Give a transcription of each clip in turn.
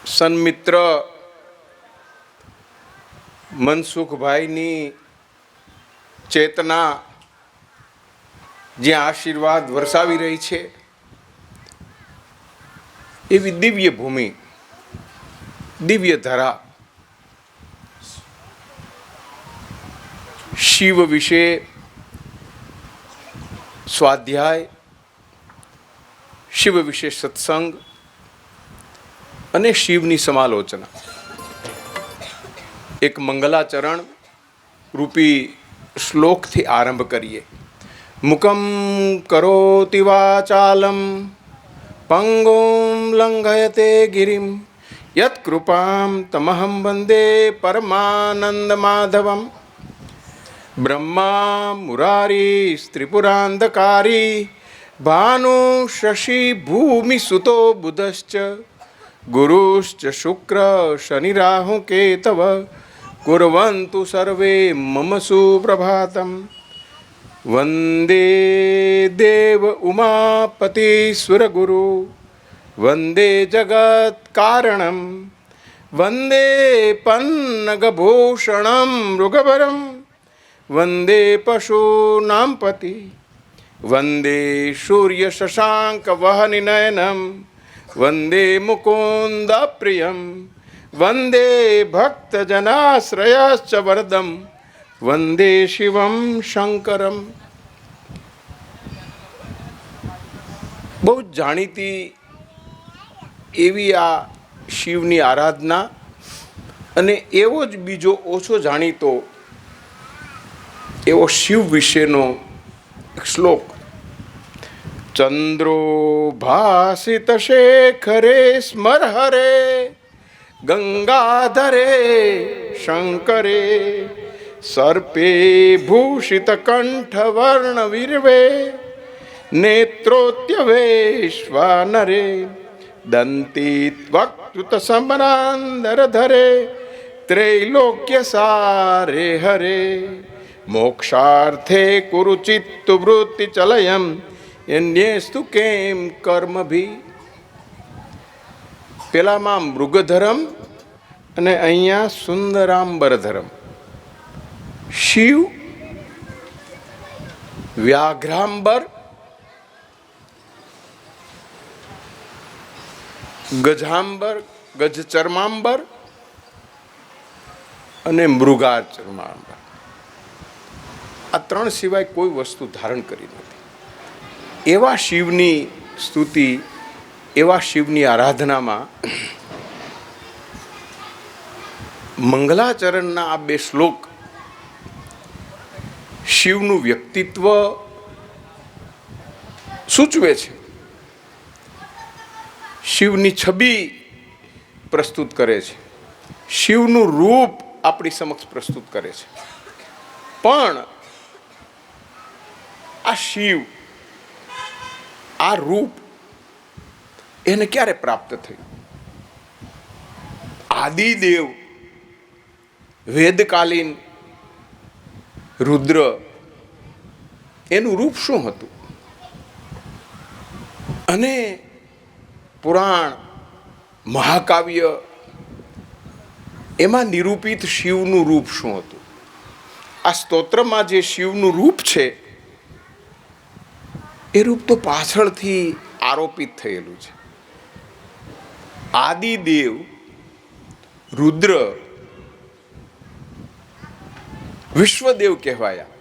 સન્મિત્ર મનસુખભાઈની ચેતના જ્યાં આશીર્વાદ વરસાવી રહી છે એવી દિવ્ય ભૂમિ, દિવ્ય ધરા, શિવ વિશે સ્વાધ્યાય, શિવ વિશે સત્સંગ અને શિવની સમાલોચના એક મંગલાચરણ રૂપી શ્લોકથી આરંભ કરીએ. મુકમ કરોતિ વાચાલમ પંગુમ લંઘયતે ગિરિમ યત કૃપામ તમહં વંદે પરમાનંદ માધવમ. બ્રહ્મા મુરારી ત્રિપુરાંધકારી ભાનુ શશી ભૂમિ સુતો બુધશ્ચ ગુરુશ્ચ શુક્ર શનિ રાહુ કેતવ કુર્વન્તુ સર્વે મમ સુપ્રભાતમ. વંદે દેવ ઉમાપતિ સુરગુરુ વંદે જગત કારણમ વંદે પન્નગભૂષણમ મૃગવરમ વંદે પશૂનાં પતિ વંદે સૂર્ય શશાંક વહનિનયનમ વંદે મુકુંદ પ્રિયમ વંદે ભક્તજનાશ્રયશ્ચ વરદમ વંદે શિવમ શંકરમ. બહુ જ જાણીતી એવી આ શિવની આરાધના અને એવો જ બીજો ઓછો જાણીતો એવો શિવ વિશેનો એક શ્લોક. ચંદ્રો ભાસિત શેખરે સ્મર હરે ગંગાધરે શંકરે સર્પે ભૂષિત કંઠવર્ણ વિર્વે નેત્રોત્યવેશ્વાનરે દંતી ત્વક્તૃત સમરાંદર ધરે ત્રૈલોક્ય સારે હરે મોક્ષાર્થે કુરુ ચિત્તુ વૃત્તિ ચલયમ એન્યેસ્તુ કેમ કર્મભી. પેલામાં મૃગધરમ અને અહીંયા સુંદરાંબરધરમ. શિવ વ્યાઘ્રાંબર, ગજાંબર ગજચર્માંબર અને મૃગાચર્માંબર. આ ત્રણ સિવાય કોઈ વસ્તુ ધારણ કરી નથી. એવા શિવની સ્તુતિ, એવા શિવની આરાધનામાં મંગલાચરણના આ બે શ્લોક શિવનું વ્યક્તિત્વ સૂચવે છે, શિવની છબી પ્રસ્તુત કરે છે, શિવનું રૂપ આપણી સમક્ષ પ્રસ્તુત કરે છે. પણ આ શિવ, આ રૂપ એને ક્યારે પ્રાપ્ત થયું? આદિદેવ વેદકાલીન રુદ્ર, એનું રૂપ શું હતું? અને પુરાણ મહાકાવ્ય એમાં નિરૂપિત શિવનું રૂપ શું હતું? આ સ્તોત્રમાં જે શિવનું રૂપ છે એ રૂપ તો પાછળથી આરોપિત થયેલું છે. આદિદેવ રુદ્ર વિશ્વદેવ કહેવાયા,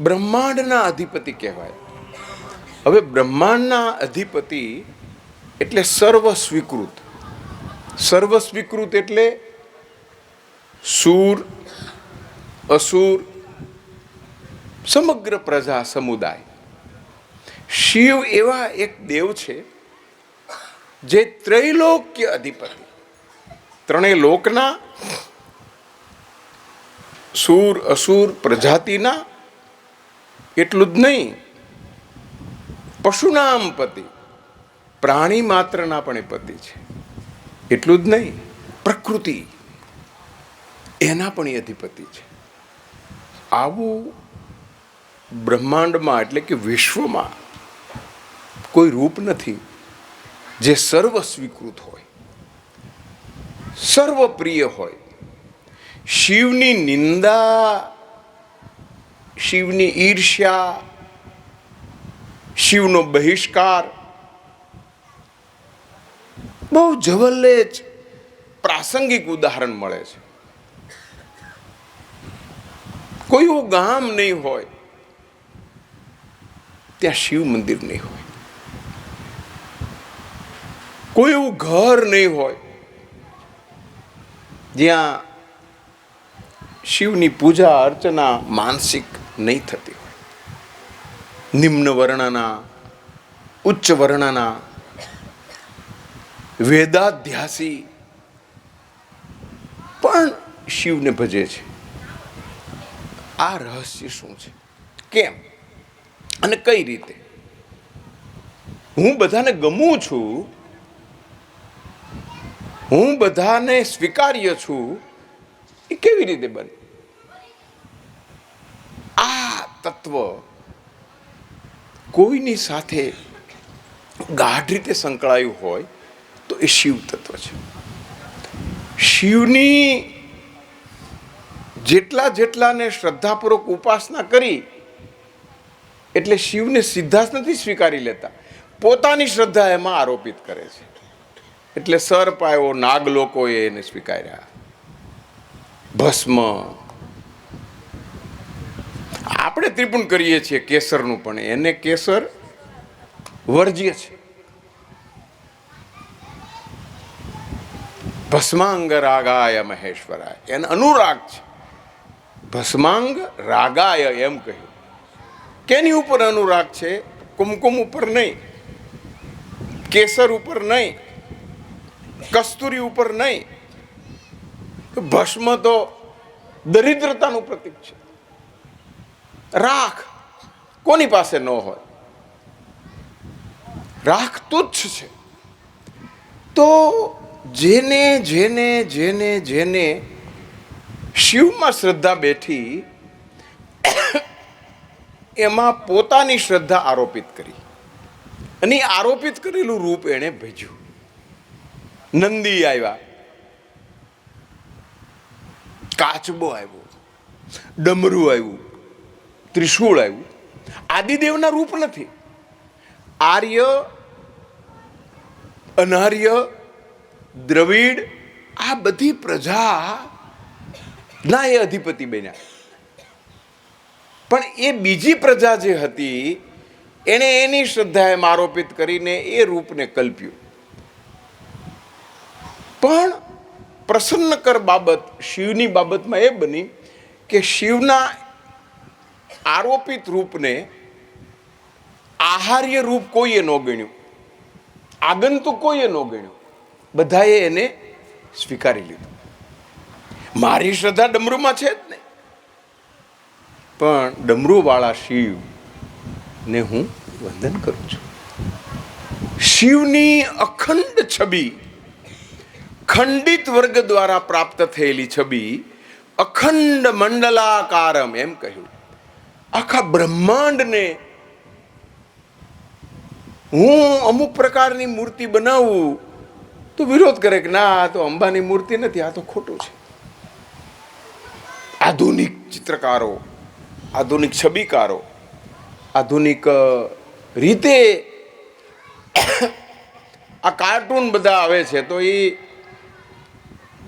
બ્રહ્માંડના અધિપતિ કહેવાયા. હવે બ્રહ્માંડના અધિપતિ એટલે સર્વ સ્વીકૃત. સર્વ સ્વીકૃત એટલે સૂર, અસુર, સમગ્ર પ્રજા સમુદાય. શિવ એવા એક દેવ છે જે ત્રૈલોક્ય અધિપતિ, ત્રણેય લોકના, સૂર, અસુર, પ્રજાતિના, એટલું જ નહીં, પશુનામ પતિ, પ્રાણી માત્રના પણ એ પતિ છે. એટલું જ નહીં, પ્રકૃતિ એના પણ એ અધિપતિ છે. આવું બ્રહ્માંડમાં એટલે કે વિશ્વમાં કોઈ રૂપ નથી જે સર્વ સ્વીકૃત હોય. સર્વપ્રિય હોય. શિવની નિંદા, શિવની ઈર્ષ્યા, શિવનો બહિષ્કાર બહુ જવલ્લે જ પ્રાસંગિક ઉદાહરણ મળે છે. કોઈ એવું ગામ નહીં હોય ત્યાં શિવ મંદિર નહીં હોય. કોઈ એવું ઘર નહીં હોય જ્યાં શિવની પૂજા અર્ચના માનસિક નહીં થતી હોય. નિમ્ન વર્ણના, ઉચ્ચ વર્ણના, વેદાધ્યાસી પણ શિવને ભજે છે. આ રહસ્ય શું છે? કેમ અને કઈ રીતે? હું બધાને ગમું છું, હું બધાને સ્વીકાર્ય છું, એ કેવી રીતે બને? આ તત્વ કોઈની સાથે ગાઢ રીતે સંકળાયું હોય તો એ શિવ તત્વ છે. શિવની જેટલાને શ્રદ્ધાપૂર્વક ઉપાસના કરી એટલે શિવને સીધા જ નથી સ્વીકારી લેતા, પોતાની શ્રદ્ધા એમાં આરોપિત કરે છે. એટલે સર્પ આવ્યો, નાગ લોકોએ એને સ્વીકાર્યા, ભસ્મ. આપણે ત્રિપુણ કરીએ છીએ કેસરનું, પણ એને કેસર વર્જ્ય છે. ભસ્માંગ રાગાય મહેશ્વરાય, એને અનુરાગ છે. ભસ્માંગ રાગાય એમ કહ્યું. કેની ઉપર અનુરાગ છે? કુમકુમ ઉપર નહીં, કેસર ઉપર નહીં, કસ્તુરી ઉપર નહીં. ભસ્મ તો દરિદ્રતાનું પ્રતીક છે. રાખ કોની પાસે ન હોય? રાખ તુચ્છ છે. તો જેને જેને જેને જેને શિવમાં શ્રદ્ધા બેઠી એમાં પોતાની શ્રદ્ધા આરોપિત કરી અને આરોપિત કરેલું રૂપ એણે ભજ્યું. નંદી આવ્યા, કાચબો આવ્યો, ડમરું આવ્યું, ત્રિશૂળ આવ્યું. આદિદેવના રૂપ નથી. આર્ય, અનાર્ય, દ્રવિડ, આ બધી પ્રજા ના એ અધિપતિ બન્યા. પણ એ બીજી પ્રજા જે હતી એણે એની શ્રદ્ધા એમ આરોપિત કરીને એ રૂપને કલ્પ્યું. પણ પ્રસન્નકર બાબત શિવની બાબતમાં એ બની કે શિવના આરોપિત રૂપને આહાર્ય રૂપ કોઈએ ન ગણ્યું, આગંતુક કોઈએ ન ગણ્યું, બધાએ એને સ્વીકારી લીધું. મારી શ્રદ્ધા ડમરૂમાં છે જ નહીં, પણ ડમરૂવાળા શિવને હું વંદન કરું છું. શિવની અખંડ છબી, ખંડિત વર્ગ દ્વારા પ્રાપ્ત થયેલી છબી, અખંડ મંડલાકારમ એમ કહ્યું. આખા બ્રહ્માંડને હું અમુક પ્રકારની મૂર્તિ બનાવું તો વિરોધ કરે કે ના, આ તો અંબાની મૂર્તિ નથી, આ તો ખોટું છે. આધુનિક ચિત્રકારો, આધુનિક છબીકારો, આધુનિક રીતે આ કાર્ટૂન બધા આવે છે તો એ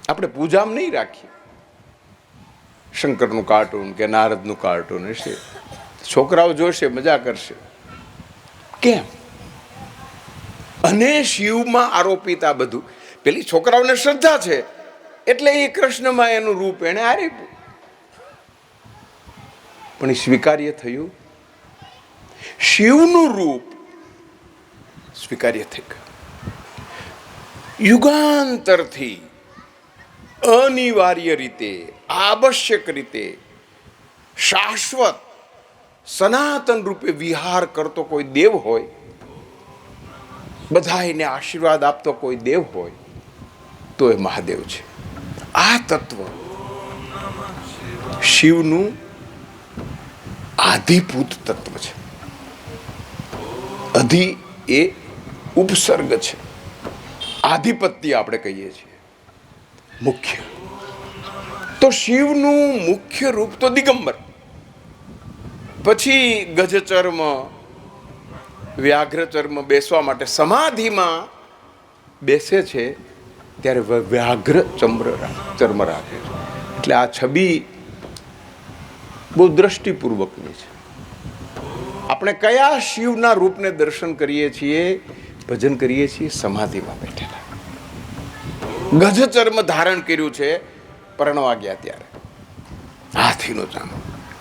આપણે પૂજામાં નહીં રાખીએ. શંકરનું કાર્ટૂન કે નારદનું કાર્ટૂન હશે, છોકરાઓ જોશે, મજા કરશે. કેમ? અને શિવમાં આરોપિત આ બધું, પેલી છોકરાઓને શ્રદ્ધા છે એટલે એ કૃષ્ણમાં એનું રૂપ એને આપ્યું, પણ એ સ્વીકાર્ય થયું. શિવનું રૂપ સ્વીકાર્ય થઈ ગયું. યુગાંતરથી અનિવાર્ય રીતે, આવશ્યક રીતે, શાશ્વત સનાતન રૂપે વિહાર કરતો કોઈ દેવ હોય, બધાને આશીર્વાદ આપતો કોઈ દેવ હોય તો એ મહાદેવ છે. આ તત્વ શિવનું આધિભૂત તત્વ છે. અધિ એ ઉપસર્ગ છે, આધિપત્ય આપણે કહીએ છીએ. મુખ્ય. તો શિવનું મુખ્ય રૂપ તો દિગંબર, પછી ગજચર્મ, વ્યાઘ્રચર્મ બેસવા માટે સમાધિમાં બેસે છે ત્યારે વ્યાઘ્ર ચર્મ રાખે છે. એટલે આ છબી બહુ દ્રષ્ટિપૂર્વકની છે. આપણે કયા શિવના રૂપને દર્શન કરીએ છીએ, ભજન કરીએ છીએ? સમાધિમાં બેઠેલા. ગજચર્મ ધારણ કર્યું છે પરણવા ગયા ત્યારે, હાથીનું ચામ.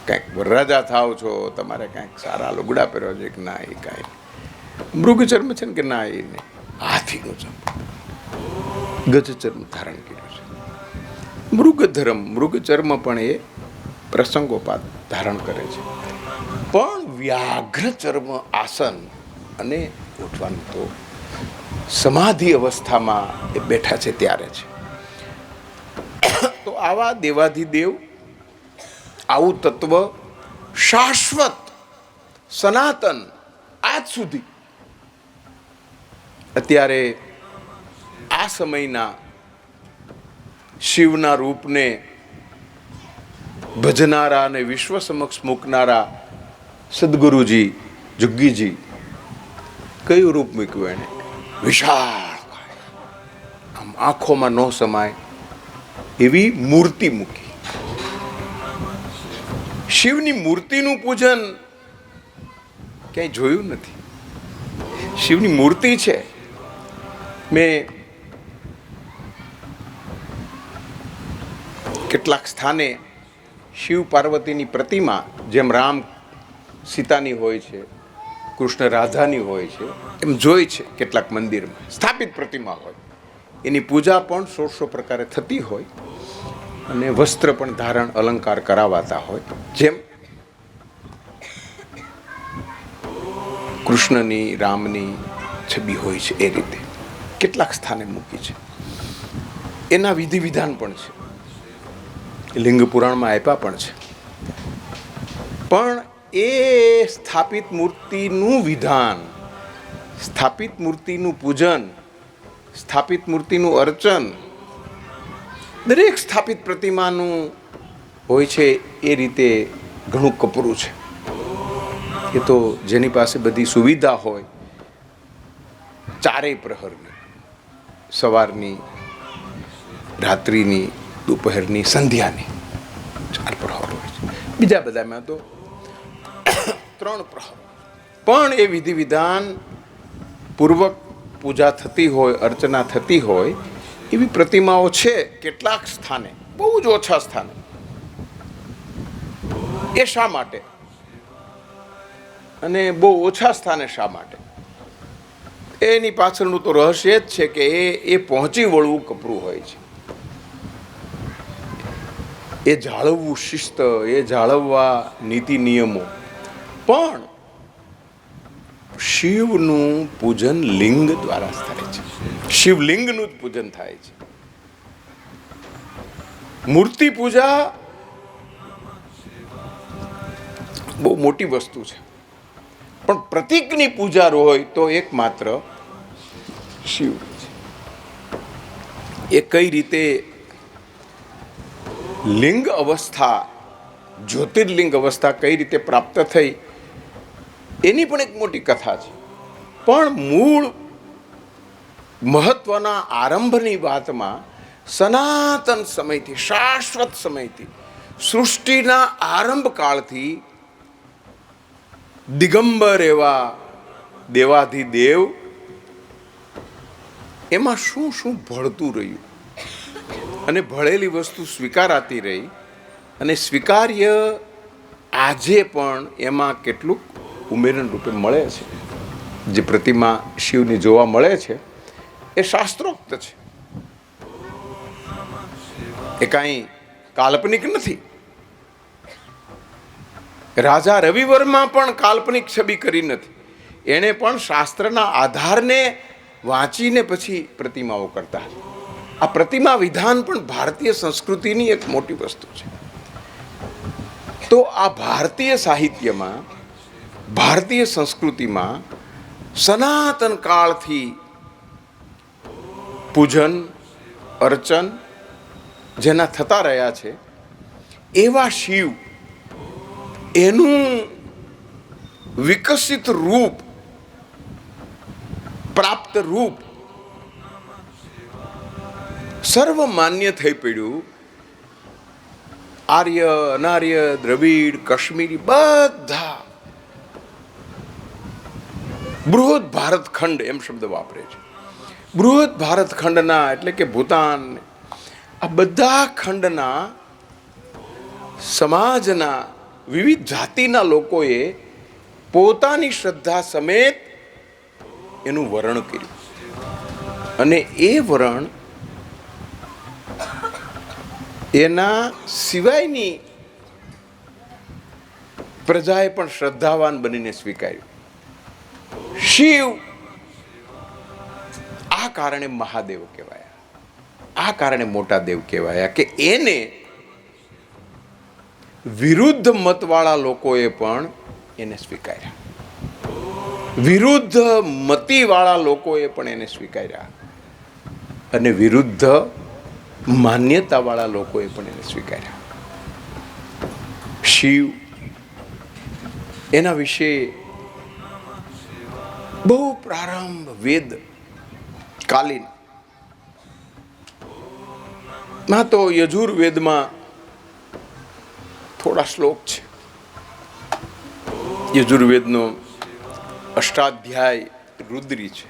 કંઈક વરરાજા થાવ છો, તમારે કંઈક સારા લુગડા પહેરવા છે કે ના, એ કાંઈ મૃગચર્મ છે ને કે ના, એ નહીં, હાથીનું ચામ, ગજચર્મ ધારણ કર્યું છે. મૃગચર્મ પણ એ પ્રસંગોપાત ધારણ કરે છે. પણ વ્યાઘ્રચર્મ આસન અને ઉઠવાનું તો સમાધિ અવસ્થામાં એ બેઠા છે ત્યારે છે. તો આવા દેવાધિદેવ, આવું તત્વ શાશ્વત સનાતન આજ સુધી અત્યારે આ સમયના શિવના રૂપને ભજનારા અને વિશ્વ સમક્ષ મૂકનારા સદગુરુજી જુગ્ગીજી કયું રૂપ મૂક્યું એને? વિશાળ, આમ આંખોમાં ન સમાય એવી મૂર્તિ મૂકી. શિવની મૂર્તિનું પૂજન ક્યાંય જોયું નથી. શિવની મૂર્તિ છે. મેં કેટલાક સ્થાને શિવ પાર્વતીની પ્રતિમા, જેમ રામ સીતાની હોય છે, કૃષ્ણ રાધાની હોય છે, એમ જોઈ છે. કેટલાક મંદિરમાં સ્થાપિત પ્રતિમા હોય, એની પૂજા પણ સો પ્રકારે થતી હોય અને વસ્ત્ર પણ ધારણ અલંકાર કરાવાતા હોય. જેમ કૃષ્ણની, રામની છબી હોય છે એ રીતે કેટલાક સ્થાને મૂકી છે. એના વિધિ વિધાન પણ છે, લિંગ પુરાણમાં આપ્યા પણ છે. પણ એ સ્થાપિત મૂર્તિનું વિધાન, સ્થાપિત મૂર્તિનું પૂજન, સ્થાપિત મૂર્તિનું અર્ચન દરેક સ્થાપિત પ્રતિમાનું હોય છે એ રીતે ઘણું કપરું છે. એ તો જેની પાસે બધી સુવિધા હોય, ચારેય પ્રહરની, સવારની, રાત્રિની, દુપહરની, સંધ્યાની 4 પ્રહર હોય છે. બીજા બધામાં તો 3 પ્રહર. પણ એ વિધિ વિધાન પૂર્વક પૂજા થતી હોય, અર્ચના થતી હોય એવી પ્રતિમાઓ છે કેટલાક સ્થાને, બહુ જ ઓછા સ્થાને. એ શા માટે અને બહુ ઓછા સ્થાને શા માટે? એની પાછળનું તો રહસ્ય જ છે કે એ પહોંચી વળવું કપરું હોય છે. એ જાળવવું શિસ્ત, એ જાળવવા નીતિ નિયમો. પણ શિવનું પૂજન લિંગ દ્વારા થાય છે. શિવલિંગનું જ પૂજન થાય છે. મૂર્તિ પૂજા બહુ મોટી વસ્તુ છે. પણ પ્રતીકની પૂજા હોય તો એકમાત્ર શિવ છે. એ કઈ રીતે લિંગ અવસ્થા, જ્યોતિર્લિંગ અવસ્થા કઈ રીતે પ્રાપ્ત થઈ એની પણ એક મોટી કથા છે. પણ મૂળ મહત્વના આરંભની વાતમાં સનાતન સમયથી, શાશ્વત સમયથી, સૃષ્ટિના આરંભ કાળથી દિગંબર એવા દેવાધિદેવ એમાં શું શું ભળતું રહ્યું અને ભળેલી વસ્તુ સ્વીકારાતી રહી અને સ્વીકાર્ય આજે પણ એમાં કેટલુંક ઉમેરણ રૂપે મળે છે. જે પ્રતિમા શિવની જોવા મળે છે એ શાસ્ત્રોક્ત છે. એ કાંઈ કાલ્પનિક નથી. રાજા રવિવર્મા પણ કાલ્પનિક છબી કરી નથી. એણે પણ શાસ્ત્રના આધારને વાંચીને પછી પ્રતિમાઓ કરતા. આ પ્રતિમા વિધાન પણ ભારતીય સંસ્કૃતિની એક મોટી વસ્તુ છે. તો આ ભારતીય સાહિત્યમાં, ભારતીય સંસ્કૃતિમાં સનાતન કાળથી પૂજન, અર્ચન જેના થતા રહ્યા છે, એવા શિવ એનું વિકસિત રૂપ, પ્રાપ્ત રૂપ સર્વમાન્ય થઈ પડ્યું. આર્ય, અનાર્ય, દ્રવિડ, કાશ્મીરી બધા બૃહદ ભારતખંડ એમ શબ્દ વાપરે છે. બૃહદ ભારતખંડના એટલે કે ભૂતાન, આ બધા ખંડના સમાજના વિવિધ જાતિના લોકોએ પોતાની શ્રદ્ધા સમેત એનું વરણ કર્યું. અને એ વરણ એના સિવાયની પ્રજાએ પણ શ્રદ્ધાવાન બનીને સ્વીકાર્યું. શિવ આ કારણે મહાદેવ કહેવાયા, આ કારણે મોટા દેવ કહેવાયા કે એને વિરુદ્ધ મતવાળા લોકોએ પણ એને સ્વીકાર્યા, વિરુદ્ધ મતીવાળા લોકોએ પણ એને સ્વીકાર્યા, અને વિરુદ્ધ માન્યતાવાળા લોકોએ પણ એને સ્વીકાર્યા. શિવ એના વિશે બહુ પ્રારંભ વેદ કાલીન માં તો યજુર્વેદમાં થોડા શ્લોક છે. યજુર્વેદનો અષ્ટાધ્યાય રુદ્રી છે.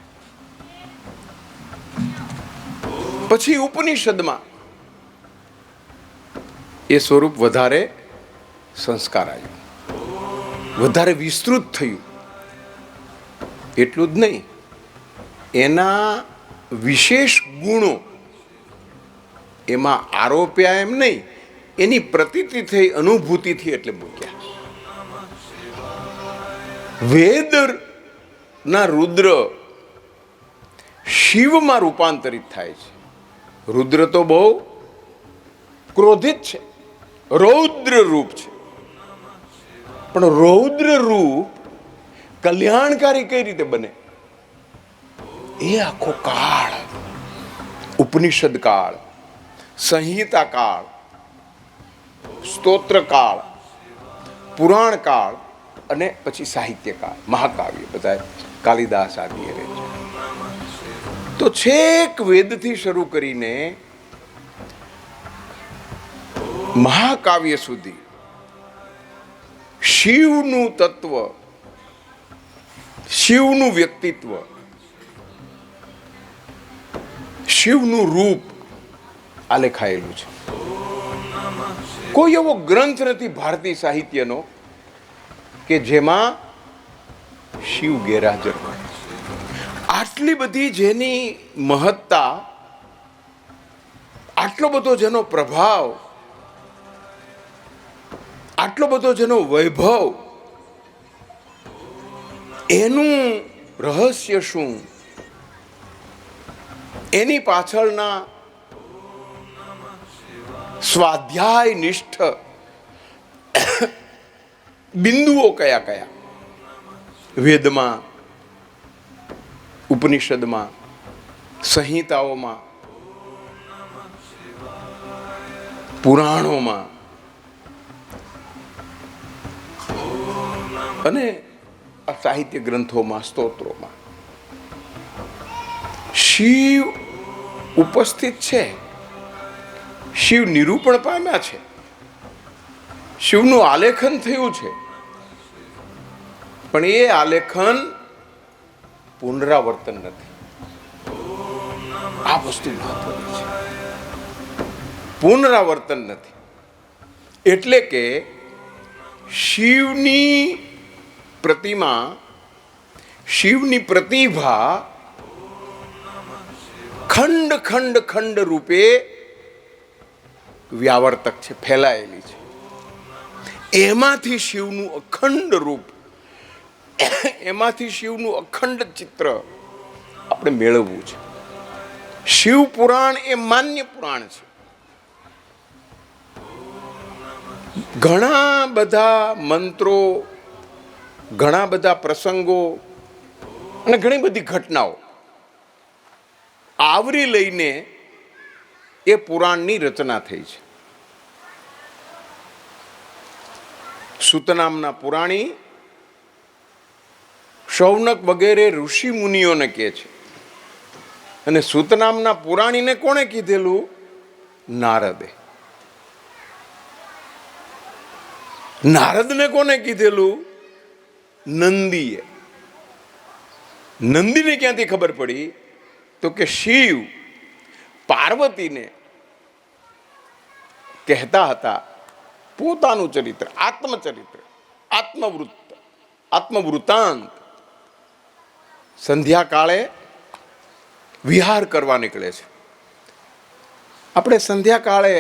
પછી ઉપનિષદમાં એ સ્વરૂપ વધારે સંસ્કાર આવ્યું, વધારે વિસ્તૃત થયું. એટલું જ નહીં, એના વિશેષ ગુણો એમાં આરોપ્યા એમ નહીં, એની પ્રતીતિ થઈ, અનુભૂતિથી એટલે મૂક્યા. વેદના રુદ્ર શિવમાં રૂપાંતરિત થાય છે. રુદ્ર તો બહુ ક્રોધિત છે, રૌદ્ર રૂપ છે, પણ રૌદ્ર રૂપ કલ્યાણકારી કઈ રીતે બને? એ આખો કાળ, ઉપનિષદ કાળ, સંહિતા કાળ, સ્તોત્ર કાળ, પુરાણ કાળ અને પછી સાહિત્ય કાળ, મહાકાવ્ય બધા કાલિદાસ આદિ રહે છે. તો છેક વેદથી શરૂ કરીને મહાકાવ્ય સુધી શિવનું તત્વ, શિવનું વ્યક્તિત્વ, શિવનું રૂપ આલેખાયેલું છે. કોઈ એવો ગ્રંથ નથી ભારતીય સાહિત્યનો કે જેમાં શિવ ગેરહાજર હોય. આટલી બધી જેની મહત્તા, આટલો બધો જેનો પ્રભાવ, આટલો બધો જેનો વૈભવ, એનું રહસ્ય શું, એની પાછળના સ્વાધ્યાય નિષ્ઠ બિંદુઓ કયા કયા વેદમાં, ઉપનિષદમાં, સંહિતાઓમાં, પુરાણોમાં અને સાહિત્ય ગ્રંથોમાં, સ્તોત્રોમાં શિવ ઉપસ્થિત છે. શિવ નિરૂપણ પામ્યા છે, શિવનું આલેખન થયું છે, પણ એ આલેખન પુનરાવર્તન નથી. આ વસ્તુ મહત્વની છે. પુનરાવર્તન નથી એટલે કે શિવની પ્રતિમા, શિવની પ્રતિભા ખંડ ખંડ ખંડ રૂપે વ્યાવર્તક છે, ફેલાયેલી છે. એમાંથી શિવનું અખંડ રૂપ, એમાંથી શિવનું અખંડ ચિત્ર આપણે મેળવવું છે. શિવ પુરાણ એ માન્ય પુરાણ છે. ઘણા બધા મંત્રો, ઘણા બધા પ્રસંગો અને ઘણી બધી ઘટનાઓ આવરી લઈને એ પુરાણની રચના થઈ છે. સૂત નામના પુરાણી શૌનક વગેરે ઋષિ મુનિઓને કહે છે. અને સૂત નામના પુરાણીને કોણે કીધેલું? નારદે. નારદને કોને કીધેલું? નંદીએ. નંદીને ક્યાંથી ખબર પડી? તો કે શિવ પાર્વતીને કહેતા હતા પોતાનું ચરિત્ર, આત્મચરિત્ર, આત્મવૃત્તાંત સંધ્યાકાળે વિહાર કરવા નીકળે છે. આપણે સંધ્યાકાળે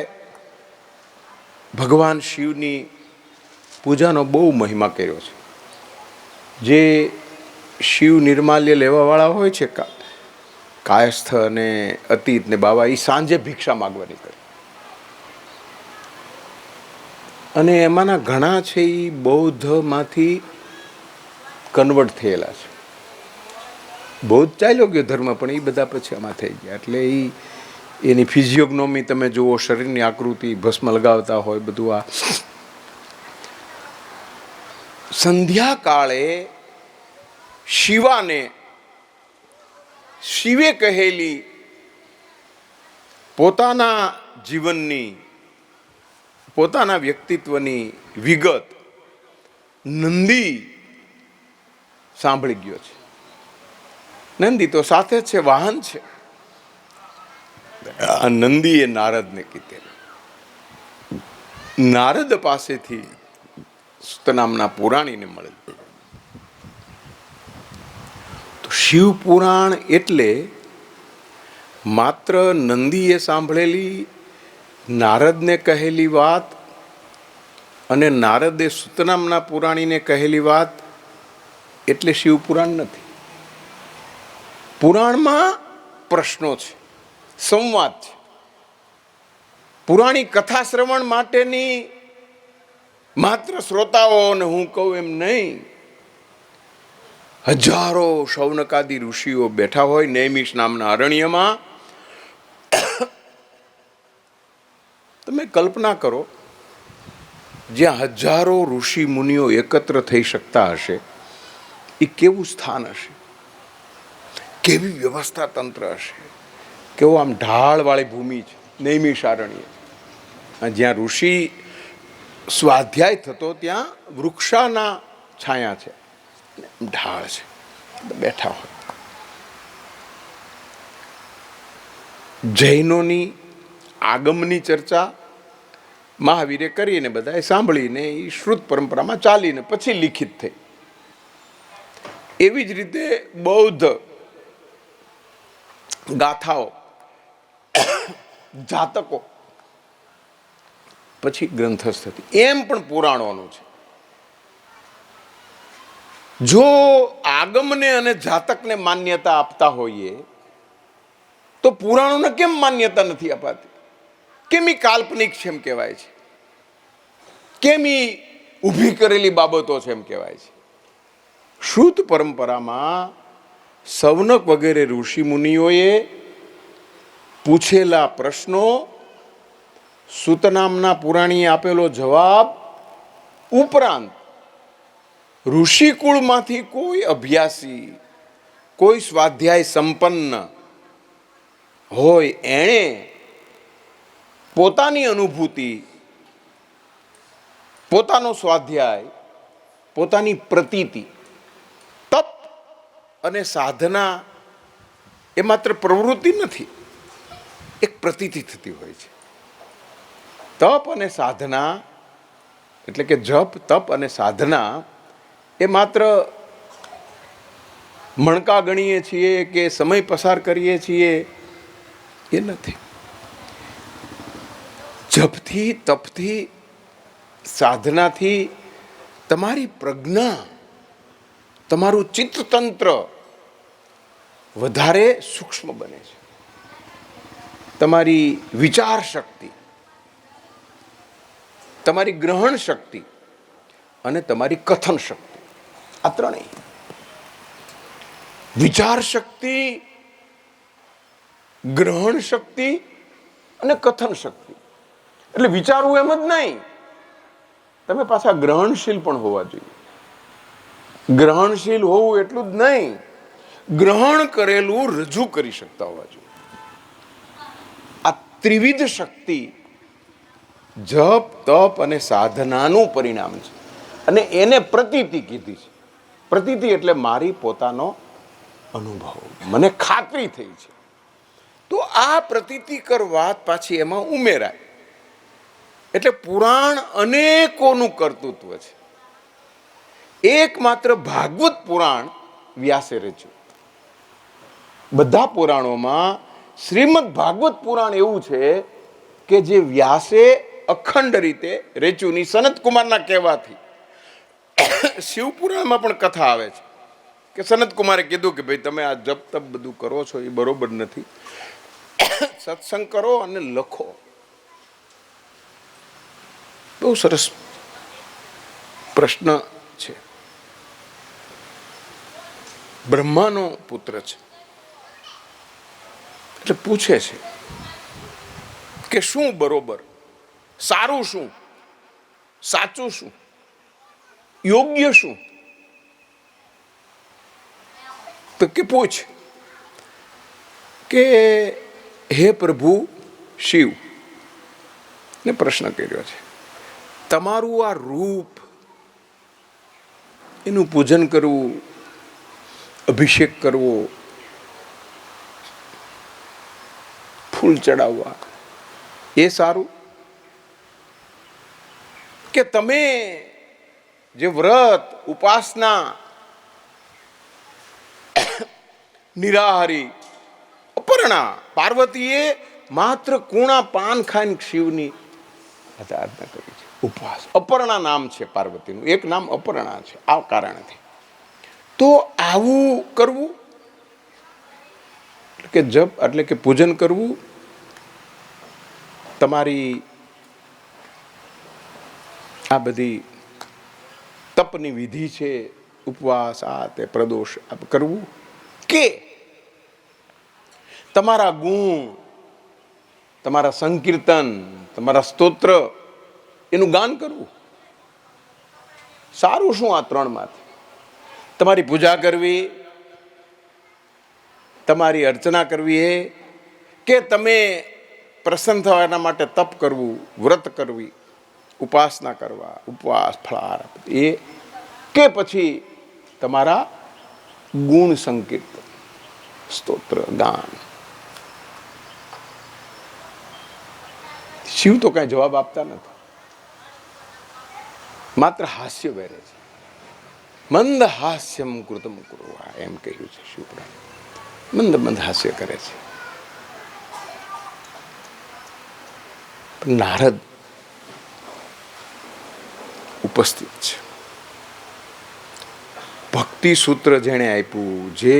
ભગવાન શિવની પૂજાનો બહુ મહિમા કર્યો છે. જે શિવ નિર્માલ્ય લેવાવાળા હોય છે, કાયસ્થ અને અતીત ને બાવા, એ સાંજે ભિક્ષા માગવા નીકળે. અને એમાંના ઘણા છે એ બૌદ્ધમાંથી કન્વર્ટ થયેલા છે. બૌદ્ધ ચાલ્યો ગયો ધર્મ, પણ એ બધા પછી આમાં થઈ ગયા. એટલે એની ફિઝિયોગ્નોમી તમે જુઓ, શરીરની આકૃતિ, ભસ્મ લગાવતા હોય, બધું. આ સંધ્યાકાળે શિવે કહેલી પોતાના જીવનની, પોતાના વ્યક્તિત્વની વિગત નંદી સાંભળી ગયો છે. નંદી તો સાથે જ છે, વાહન છે. આ નંદીએ નારદને કીધેલું. નારદ પાસેથી સૂત નામના પુરાણીને મળે. તો શિવ પુરાણ એટલે માત્ર નંદીએ સાંભળેલી, નારદને કહેલી વાત અને નારદે સૂત નામના પુરાણીને કહેલી વાત એટલે શિવ પુરાણ નથી. પુરાણમાં પ્રશ્નો છે, સંવાદ છે. પુરાણી કથા શ્રવણ માટેની માત્ર શ્રોતાઓને હું કહું એમ નહીં, હજારો શૌનકાદી ઋષિઓ બેઠા હોય નૈમિષ નામના અરણ્યમાં. તમે કલ્પના કરો, જ્યાં હજારો ઋષિ મુનિઓ એકત્ર થઈ શકતા હશે, એ કેવું સ્થાન હશે, કેવી વ્યવસ્થા તંત્ર હશે, કેવો આમ ઢાળવાળી ભૂમિ છે નૈમિષારણ્ય. જ્યાં ઋષિ સ્વાધ્યાય થતો ત્યાં વૃક્ષાના છાયા છે, ઢાળ છે, બેઠા હોય. જૈનોની આગમની ચર્ચા મહાવીરે કરીને બધાએ સાંભળીને એ શ્રુત પરંપરામાં ચાલીને પછી લિખિત થઈ. એવી જ રીતે બૌદ્ધ ગાથાઓ, જાતકો પછી ગ્રંથસ્થ થતી. એમ પણ પુરાણોનું છે. જો આગમને અને જાતકને માન્યતા આપતા હોઈએ તો પુરાણોને કેમ માન્યતા નથી અપાતી? કેમ ઈ કાલ્પનિક છે એમ કહેવાય છે? કેમ ઈ ઊભી કરેલી બાબતો છે એમ કહેવાય છે? શુદ્ધ પરંપરામાં સૌનક વગેરે ઋષિ મુનિઓએ પૂછેલા પ્રશ્નો, સૂત નામના પુરાણીએ આપેલો જવાબ ઉપરાંત ઋષિકુળમાંથી કોઈ અભ્યાસી, કોઈ સ્વાધ્યાય સંપન્ન હોય, એણે પોતાની અનુભૂતિ, પોતાનો સ્વાધ્યાય, પોતાની પ્રતીતિ, તપ અને સાધના એ માત્ર પ્રવૃત્તિ નથી, એક પ્રતીતિ થતી હોય છે. તપ અને સાધના એટલે કે જપ, તપ અને સાધના એ માત્ર મણકા ગણીએ છીએ કે સમય પસાર કરીએ છીએ એ નથી. જપથી, તપથી, સાધનાથી તમારી પ્રજ્ઞા, તમારું ચિત્તતંત્ર વધારે સૂક્ષ્મ બને છે. તમારી વિચાર શક્તિ, તમારી ગ્રહણ શક્તિ અને તમારી કથન શક્તિ, આ ત્રણેય. વિચાર શક્તિ, ગ્રહણ શક્તિ અને કથન શક્તિ. એટલે વિચારવું એમ જ નહીં, તમે પાછા ગ્રહણશીલ પણ હોવા જોઈએ. ગ્રહણશીલ હોવું એટલું જ નહીં, ગ્રહણ કરેલું રજૂ કરી શકતા હોવા જોઈએ. આ ત્રિવિધ શક્તિ જપ, તપ અને સાધનાનું પરિણામ છે. અને એને પ્રતીતિ કીધી છે. પ્રતીતિ એટલે મારી પોતાનો અનુભવ, મને ખાતરી થઈ છે. તો આ પ્રતીતિકર વાત પાછી એમાં ઉમેરાય. એટલે પુરાણ અનેકોનું કર્તૃત્વ છે. એકમાત્ર ભાગવત પુરાણ વ્યાસે રચ્યું. બધા પુરાણોમાં શ્રીમદ ભાગવત પુરાણ એવું છે કે જે વ્યાસે અખંડ રીતે રચ્યું. ની સનત કુમારના કહેવાથી શિવપુરાણમાં પણ કથા આવે છે કે સનત કુમારે કીધું કે ભાઈ તમે આ જપ તપ બધું કરો છો એ બરોબર નથી, સત્સંગ કરો અને લખો. બહુ સરસ પ્રશ્ન છે. બ્રહ્માનો પુત્ર છે એટલે પૂછે છે કે શું બરોબર, સારું શું, સાચું શું, યોગ્ય શું? તો કે પૂછ કે હે પ્રભુ શિવ ને પ્રશ્ન કર્યો છે, તમારું આ રૂપ, એનું પૂજન કરવું, અભિષેક કરવો, ફૂલ ચડાવવા એ સારું, કે તમે જે વ્રત, ઉપાસના, નિરાહારી, અપર્ણા, પાર્વતીએ માત્ર કૂણા પાન ખાઈને શિવની આરાધના કરી છે. ઉપવાસ, અપર્ણા નામ છે પાર્વતીનું, એક નામ અપર્ણા છે આ કારણથી. તો આવું કરવું કે જપ એટલે કે પૂજન કરવું, તમારી આ બધી તપની વિધિ છે, ઉપવાસ, આ તે પ્રદોષ કરવું, કે તમારા ગુણ, તમારા સંકીર્તન, તમારા સ્તોત્ર એનું ગાન કરવું, સારું શું? આ ત્રણમાંથી તમારી પૂજા કરવી, તમારી અર્ચના કરવી, એ કે તમે પ્રસન્ન થવા એના માટે તપ કરવું, વ્રત કરવી, ઉપાસના કરવા, ઉપવાસ, ફળાહાર, એ કે પછી તમારા ગુણ સંકીર્તન, સ્તોત્ર, ગાન. શિવ તો કઈ જવાબ આપતા નથી, માત્ર હાસ્ય વેરે છે. મંદ હાસ્યમ કૃતમ કુર્વા એમ કહ્યું છે શિવપુરાણ. મંદ મંદ હાસ્ય કરે છે. નારદ ઉપસ્થિત છે. ભક્તિ સૂત્ર જેણે આપ્યું, જે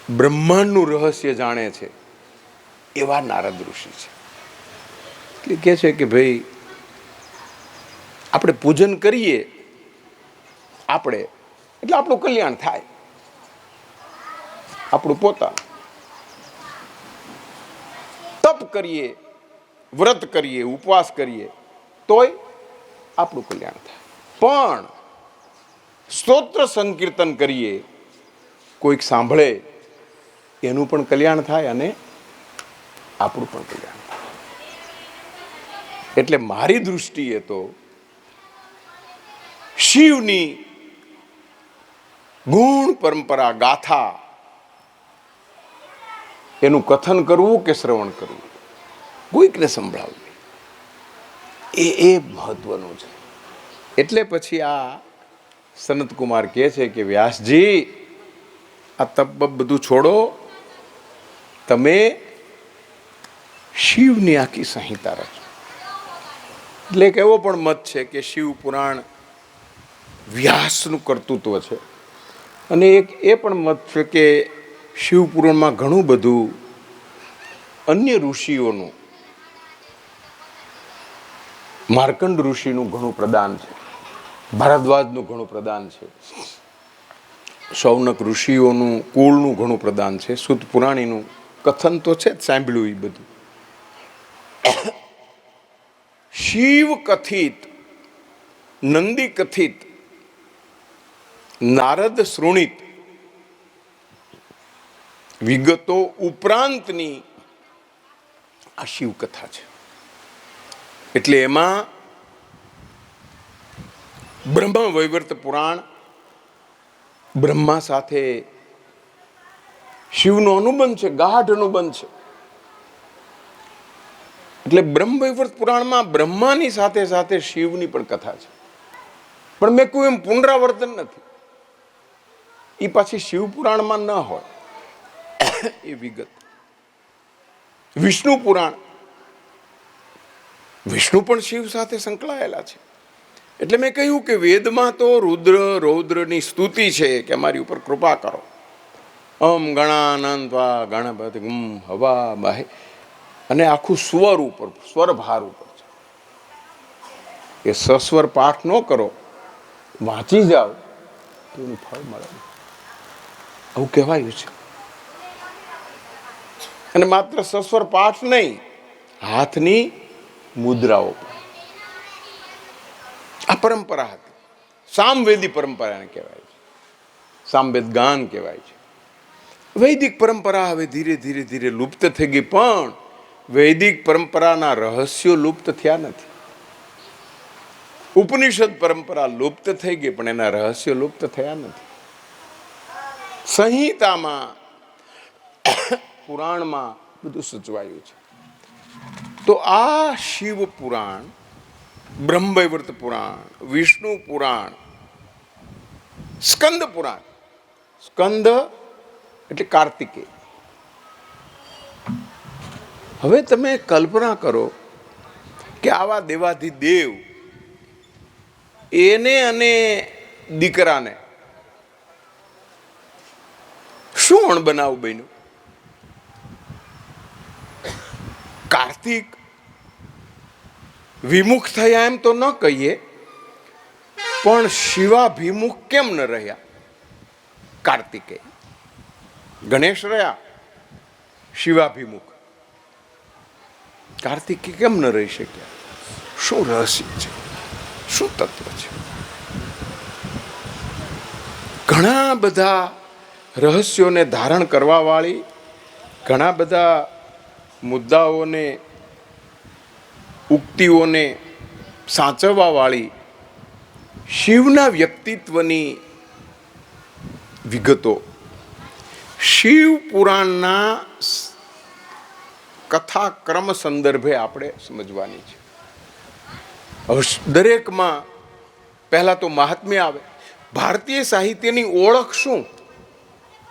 બ્રહ્માંડનું રહસ્ય જાણે છે એવા નારદ ઋષિ છે. એટલે કે છે કે ભાઈ આપણે પૂજન કરીએ, આપણે એટલે આપણું કલ્યાણ થાય, આપણું પોતાનું. તપ કરીએ, વ્રત કરીએ, ઉપવાસ કરીએ તોય આપણું કલ્યાણ થાય. પણ સ્તોત્ર સંકીર્તન કરીએ, કોઈક સાંભળે એનું પણ કલ્યાણ થાય અને આપણું પણ કલ્યાણ થાય. એટલે મારી દૃષ્ટિએ તો શિવની ગુણ પરંપરા, ગાથા, એનું કથન કરવું કે શ્રવણ કરવું, કોઈકને સંભળાવવું, એ મહત્વનું છે. એટલે પછી આ સનત કુમાર કહે છે કે વ્યાસજી, આ તપ બધું છોડો, તમે શિવની આખી સંહિતા રચો. એટલે એક એવો પણ મત છે કે શિવ પુરાણ વ્યાસનું કર્તૃત્વ છે, અને એક એ પણ મત છે કે શિવ પુરાણમાં ઘણું બધું અન્ય ઋષિઓનું, માર્કંડ ઋષિનું ઘણું પ્રદાન છે, ભારદ્વાજનું ઘણું પ્રદાન છે, શૌનક ઋષિઓનું કુળનું ઘણું પ્રદાન છે, સુત પુરાણીનું, કથન તો છે જ, સાંભળ્યું એ બધું. શિવ કથિત, નંદી કથિત, નારદ શ્રોણિત વિગતો ઉપરાંતની આ શિવ કથા છે. એટલે એમાં બ્રહ્મ વૈવર્ત પુરાણ, બ્રહ્મા સાથે શિવનો અનુબંધ છે, ગાઢ અનુબંધ છે. એટલે બ્રહ્મ વૈવર્ત પુરાણમાં બ્રહ્માની સાથે સાથે શિવની પણ કથા છે. પણ મેં કોઈ એમ પુનરાવર્તન નથી. એ પાછી શિવ પુરાણમાં ન હોય એ વિગત. વિષ્ણુ પુરાણ, વિષ્ણુ પણ શિવ સાથે સંકળાયેલા છે. એટલે મેં કહ્યું કે વેદમાં તો રૌદ્રની સ્તુતિ છે કે અમારી ઉપર કૃપા કરો. ઓમ ગણાનંત્વા ગણપતિ ગુમ હવા બાહે, અને આખું સ્વર ઉપર, સ્વરભાર ઉપર છે. એ સસ્વર પાઠ ન કરો, વાંચી જાઓ તો એનું ફળ મળે, આવું કહેવાયું છે. અને માત્ર સસ્વર પાઠ નહીં, હાથની મુદ્રાઓ પણ. આ પરંપરા હતી, સામવેદી પરંપરાને કહેવાય છે, સામવેદ ગાન કહેવાય છે. વૈદિક પરંપરા હવે ધીરે ધીરે ધીરે લુપ્ત થઈ ગઈ, પણ વૈદિક પરંપરાના રહસ્યો લુપ્ત થયા નથી. ઉપનિષદ પરંપરા લુપ્ત થઈ ગઈ, પણ એના રહસ્યો લુપ્ત થયા નથી. સંહિતામાં, પુરાણમાં બધું સચવાયું છે. તો આ શિવ પુરાણ, બ્રહ્મવૈવર્ત પુરાણ, વિષ્ણુ પુરાણ, સ્કંદ પુરાણ, સ્કંદ એટલે કાર્તિકેય. હવે તમે કલ્પના કરો કે આવા દેવાધિદેવ એને અને દીકરાને શું અણબનાવ બન્યું. કાર્તિક વિમુખ થયા એમ તો ન કહીએ, પણ શિવાભિમુખ કેમ ન રહ્યા. કાર્તિકે ગણેશ રહ્યા શિવાભિમુખ, કાર્તિકે કેમ ન રહી શક્યા. શું રહસ્ય છે, શું તત્વ છે. ઘણા બધા રહસ્યોને ધારણ કરવા વાળી, ઘણા બધા મુદ્દાઓને, ઉક્તિઓને સાચવવા વાળી શિવના વ્યક્તિત્વની વિગતો શિવ પુરાણના કથાક્રમ સંદર્ભે આપણે સમજવાની છે. હવે દરેકમાં પહેલા તો મહાત્મ્ય આવે. ભારતીય સાહિત્યની ઓળખ શું?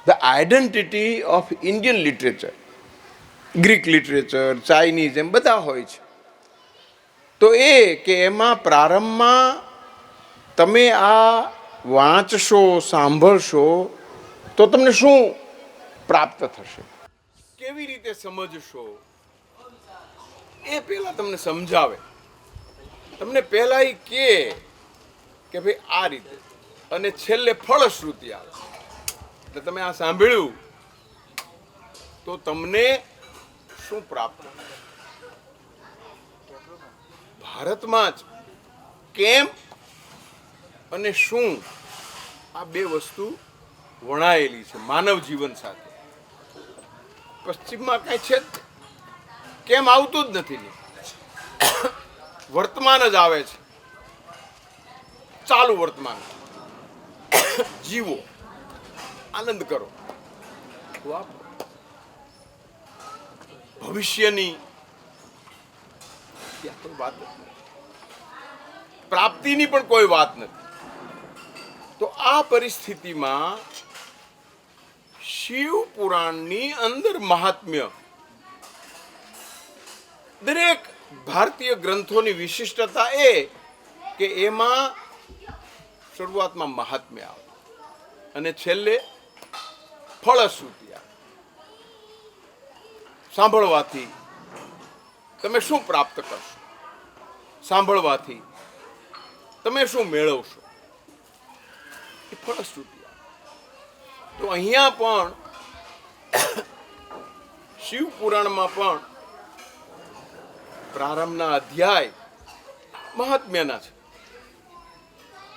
The identity of Indian literature. Greek literature, Chinese, એમ બધા હોય છે. તો એ કે એમાં પ્રારંભમાં તમે આ વાંચશો, સાંભળશો તો તમને શું પ્રાપ્ત થશે, કેવી રીતે સમજશો, એ પહેલા તમને સમજાવે. તમને પહેલા એ કે ભાઈ આ રીતે, અને છેલ્લે ફળશ્રુતિ આવે. એટલે તમે આ સાંભળ્યું તો તમને શું પ્રાપ્ત. ભારતમાં જ કેમ અને શું, આ બે વસ્તુ વણાયેલી છે માનવ જીવન સાથે. પશ્ચિમમાં કઈ છે જ કેમ આવતું જ નથી. વર્તમાન જ આવે છે. ચાલુ વર્તમાન જીવો, આનંદ કરો, ભવિષ્યની કોઈ વાત નથી, પ્રાપ્તિની પણ કોઈ વાત નથી. તો આ પરિસ્થિતિમાં શિવ પુરાણની અંદર મહાત્મ્ય, દરેક ભારતીય ગ્રંથોની વિશિષ્ટતા એ કે એમાં શરૂઆતમાં મહાત્મ્ય આવે અને છેલ્લે ફળશ્રુતિ આવે. સાંભળવાથી તમે શું પ્રાપ્ત કરશો, સાંભળવાથી તમે શું મેળવશો, એ ફળશ્રુતિ આવે. તો અહીંયા પણ શિવ પુરાણમાં પણ પ્રારંભના અધ્યાય મહાત્મ્યના છે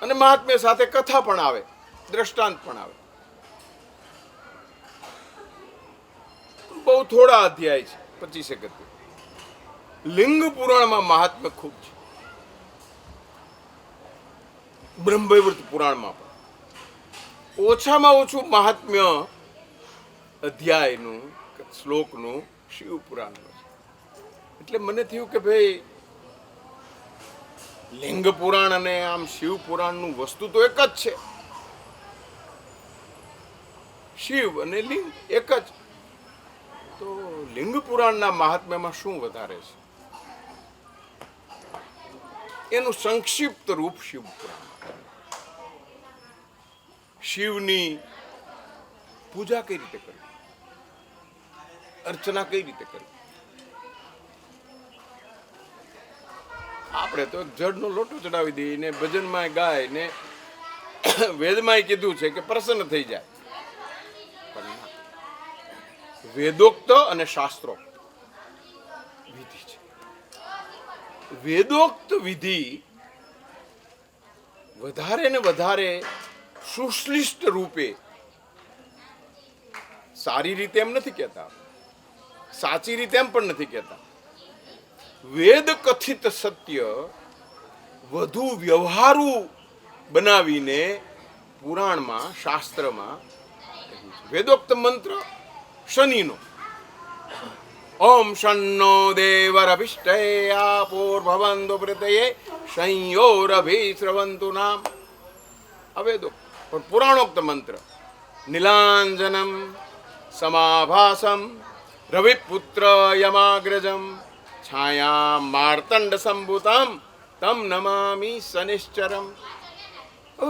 અને મહાત્મ્ય સાથે કથા પણ આવે, દ્રષ્ટાંત પણ આવે. બહુ થોડા અધ્યાય છે, 25 અધ્યાય. લિંગ પુરાણમાં મહાત્મ્ય ખૂબ છે. બ્રહ્મવૈવર્ત પુરાણમાં પણ ઓછામાં ઓછું મહાત્મ્ય અધ્યાયનું, શ્લોકનું શિવ પુરાણનું છે. એટલે મને થયું કે ભાઈ લિંગ પુરાણ અને આમ શિવ પુરાણનું વસ્તુ તો એક જ છે. શિવ અને લિંગ એક જ. તો લિંગ પુરાણના મહાત્મ્યમાં શું વધારે છે એનું સંક્ષિપ્ત રૂપ શિવ પુરાણ. શિવની પૂજા કઈ રીતે કરવી, અર્ચના કઈ રીતે કરવી. આપણે તો જળનો લોટો ચડાવી દઈએ ને ભજનમાં ગાય ને વેદમાં કીધું છે કે પ્રસન્ન થઈ જાય. વેદોક્ત અને શાસ્ત્રોક્ત વિધિ છે. વેદોક્ત વિધિ વધારે ને વધારે સુશ્લિષ્ટ રૂપે, સારી રીતે એમ નથી કહેતા, સાચી રીતે એમ પણ નથી કહેતા, વેદ કથિત સત્ય વધુ વ્યવહારુ બનાવીને પુરાણમાં, શાસ્ત્રમાં વેદોક્ત મંત્ર શનિનો ઓમ શન્નો દેવરભિષ્ટે આપોર્ભવન્તો પ્રતયે સંયોરભિશ્રવંતુ નામ. અવેદોક્ત. પણ પુરાણોક્ત મંત્ર નીલાંજનમ સમાભાસમ રવિપુત્ર યમાગ્રજમ છાયા માર્તંડ સંભુતમ તમ નમામિ શનિશ્ચરમ.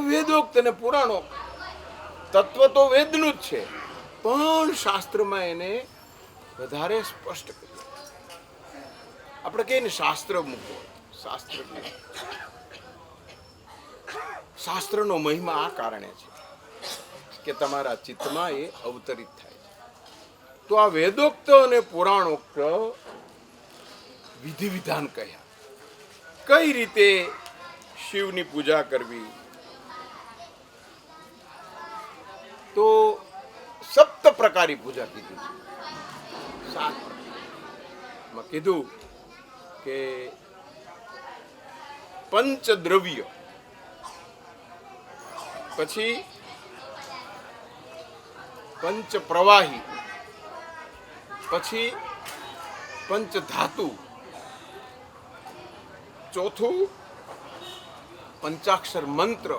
વેદોક્ત અને પુરાણોક્ત તત્વ તો વેદનું જ છે, પણ શાસ્ત્રમાં એને વધારે સ્પષ્ટ કર્યું. આપણે કહીએ ને શાસ્ત્ર મૂકો, શાસ્ત્ર શાસ્ત્રનો મહિમા આ કારણે છે કે તમારા ચિત્તમાં એ અવતરિત થાય છે. તો આ વેદોક્ત અને પુરાણોક્ત વિધિ વિધાન કહ્યા. કઈ રીતે શિવની પૂજા કરવી, તો સપ્ત પ્રકારી પૂજા કીધી છે. 7 પ્રકાર કીધું કે પંચદ્રવ્ય, પછી પંચ પ્રવાહી, પછી પંચ ધાતુ, ચોથું પંચાક્ષર મંત્ર,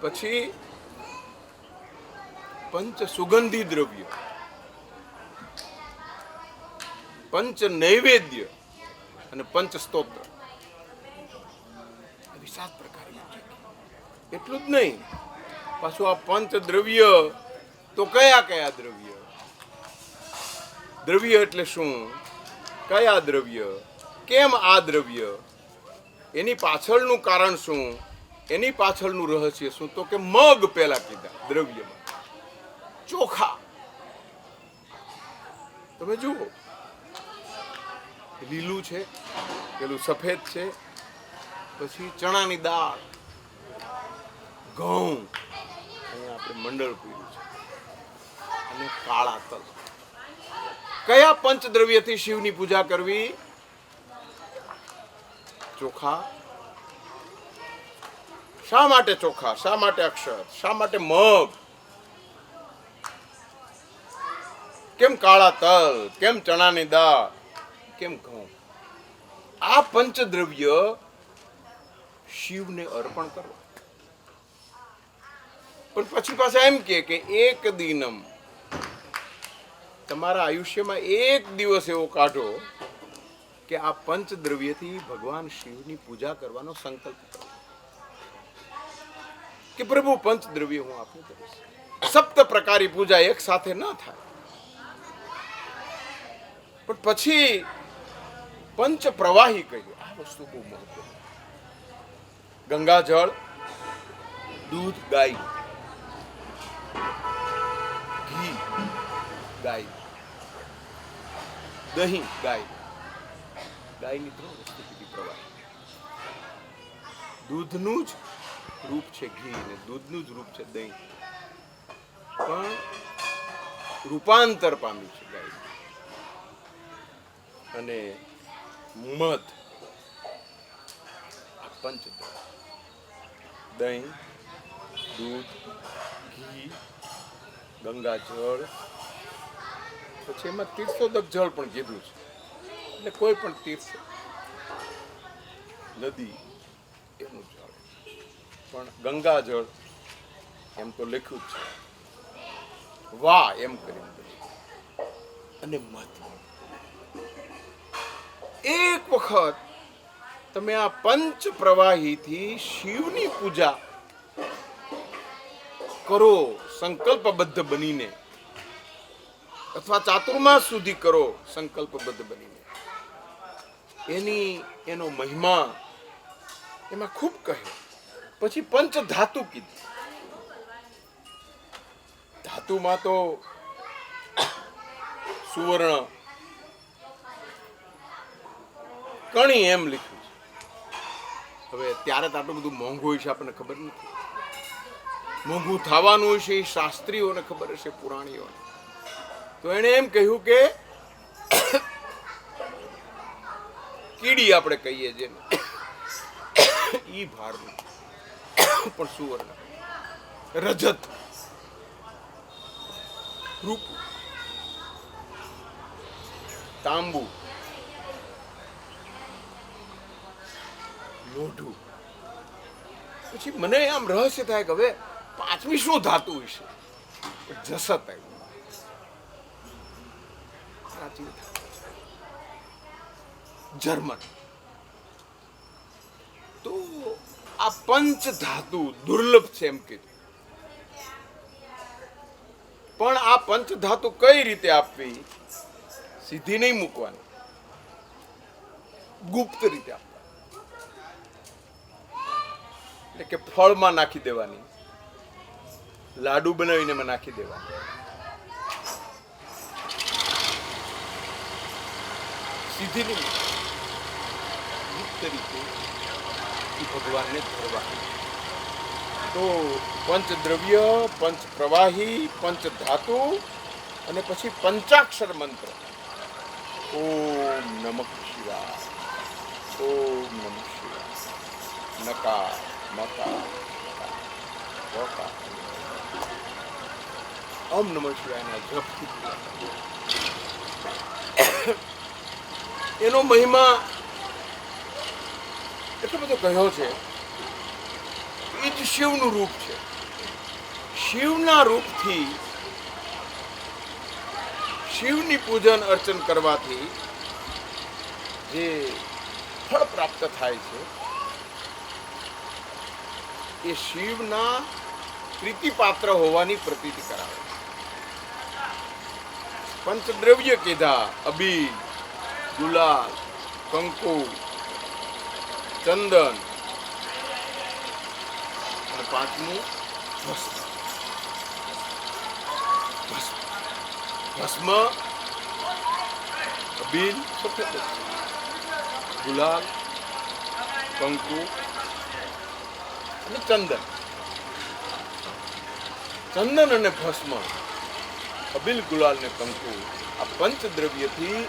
પછી પંચ સુગંધી દ્રવ્ય, પંચ નૈવેદ્ય અને પંચ સ્તોત્ર. આવી 7 પ્રકારની. એટલું જ નહીં, પાછું આ પંચ દ્રવ્ય તો કયા કયા દ્રવ્ય, દ્રવ્ય એટલે શું, કયા દ્રવ્ય, કેમ આ દ્રવ્ય, એની પાછળનું કારણ શું, એની પાછળનું રહસ્ય શું. તો કે મગ પહેલા કીધા દ્રવ્યમાં. ચોખા તમે જુઓ, લીલું છે, પેલું સફેદ છે, પછી ચણાની દાળ, ઘઉં, અહીંયા આપણે મંડળ પીળું છે, અને કાળા તલ. કયા પંચદ્રવ્યથી શિવની પૂજા કરવી? ચોખા. શા માટે ચોખા, શા માટે અક્ષત, શા માટે મગ, કેમ કાળા તલ, કેમ ચણાની દાળ, કેમ ઘઉં? આ પંચદ્રવ્ય શિવને અર્પણ કરો. પણ પછી પાછા એમ કે એક દિનમ, તમારા આયુષ્યમાં એક દિવસ એવો કાઢો કે આ પંચદ્રવ્યથી ભગવાન શિવની પૂજા કરવાનો સંકલ્પ કરો કે પ્રભુ પંચદ્રવ્ય હું આપને કરીશ. સપ્ત પ્રકારી પૂજા એક સાથે ન થાય. પણ પછી પંચ પ્રવાહી કહ્યું. આ વસ્તુ બહુ મહત્વની. ગંગાજળ, દૂધ ગાય, ઘી ગાય, દહીં, ગાય, ગાયની 3 વસ્તુ કીધી પ્રવાહી. દૂધનું જ રૂપ છે ઘી ને દૂધનું જ રૂપ છે દહીં, પણ રૂપાંતર પામ્યું છે ગાય. અને મધ, આ પંચદ્રવ્ય, દહીં, દૂધ, ઘી, ગંગાજળ, પછી એમાં તીર્થોદક જળ પણ કીધું છે. એટલે કોઈ પણ તીર્થ, નદી, એનું જળ, પણ ગંગાજળ એમ તો લખ્યું જ છે, વાહ એમ કરીને. અને મધ. એક વખત તમે આ પંચ પ્રવાહીથી શિવની પૂજા કરો સંકલ્પબદ્ધ બનીને, અથવા ચાતુર્માસ સુધી કરો સંકલ્પબદ્ધ બનીને, એનો મહિમા એમાં ખૂબ કહે. પછી પંચ ધાતુ કીધી. ધાતુમાં તો સુવર્ણ, કણી એમ લખ્યું છે. હવે ત્યારે તો આટલું બધું મોંઘું હોય છે આપણને ખબર નથી. મોંઘું થવાનું હોય છે એ શાસ્ત્રીઓને ખબર હશે, પુરાણીઓને. તો એને એમ કહ્યું કે કીડી આપણે કહીએ જેને, ઈ ભારનું પણ સુવર્ણ, રજત, રૂપ, તાંબુ, લોઢું. પછી મને આમ રહસ્ય થાય કે હવે 5મી શું ધાતુ હશે? જસત આવ્યું. પ્રાચીન જર્મન. તો આ પંચ ધાતુ દુર્લભ છે એમ કીધું. પણ આ પંચ ધાતુ કઈ રીતે આપવી? સીધી નહીં મૂકવાની, ગુપ્ત રીતે આપવાની. એટલે કે ફળમાં નાખી દેવાની, લાડુ બનાવીને એમાં નાખી દેવાની, સીધી નહીં, ગુપ્ત રીતે ભગવાનને ધરવાની. તો પંચ દ્રવ્ય, પંચ પ્રવાહી, પંચ ધાતુ અને પછી પંચાક્ષર મંત્ર. ઓમ નમઃ શિવાય, ઓમ નમઃ શિવાય, નકાર મકાર વકાર, ઓમ નમઃ શિવાયના જપથી એનો મહિમા એટલો બધો કહ્યો છે. એ જ શિવનું રૂપ છે. શિવના રૂપથી, શિવની પૂજન અર્ચન કરવાથી જે ફળ પ્રાપ્ત થાય છે એ શિવના પ્રીતિપાત્ર હોવાની પ્રતીતિ કરાવે. પંચદ્રવ્ય કીધા: અબીલ, ગુલાલ, કંકુ, ચંદન, અને 5મું ભસ્મ. ભસ્મ, અબીલ, સફેદ, ગુલાલ, કંકુ અને ચંદન. ચંદન અને ભસ્મ, અબીલ, ગુલાલ ને કંકુ, આ પંચદ્રવ્યથી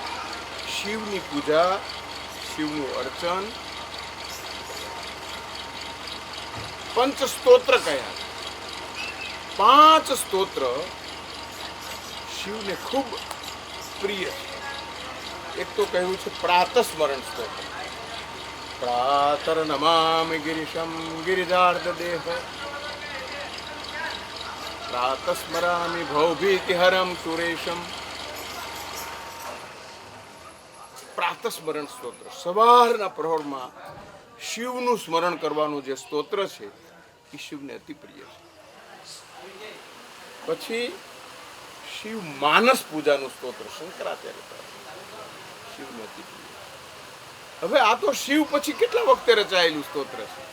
શિવની પૂજા, શિવનું અર્ચન. પંચ સ્તોત્ર કયા? 5 સ્તોત્ર શિવને ખૂબ પ્રિય છે. એક તો કહ્યું છે પ્રાતસ્મરણ સ્તોત્ર. પ્રાતર નમામિ ગિરીશમ ગિરિજાર્ધ દેહ, પ્રાતસ્મરામિ ભવભીતિહરમ સુરેશમ. પ્રાતસ્મરણ સ્તોત્ર, સવારના પ્રહરમાં શિવનું સ્મરણ કરવાનું જે સ્તોત્ર છે એ શિવને અતિ પ્રિય છે. પછી શિવ માનસ પૂજાનું સ્તોત્ર શંકરાચાર્ય શિવને અતિ પ્રિય. હવે આ તો શિવ પછી કેટલા વખતે રચાયેલું સ્તોત્ર છે.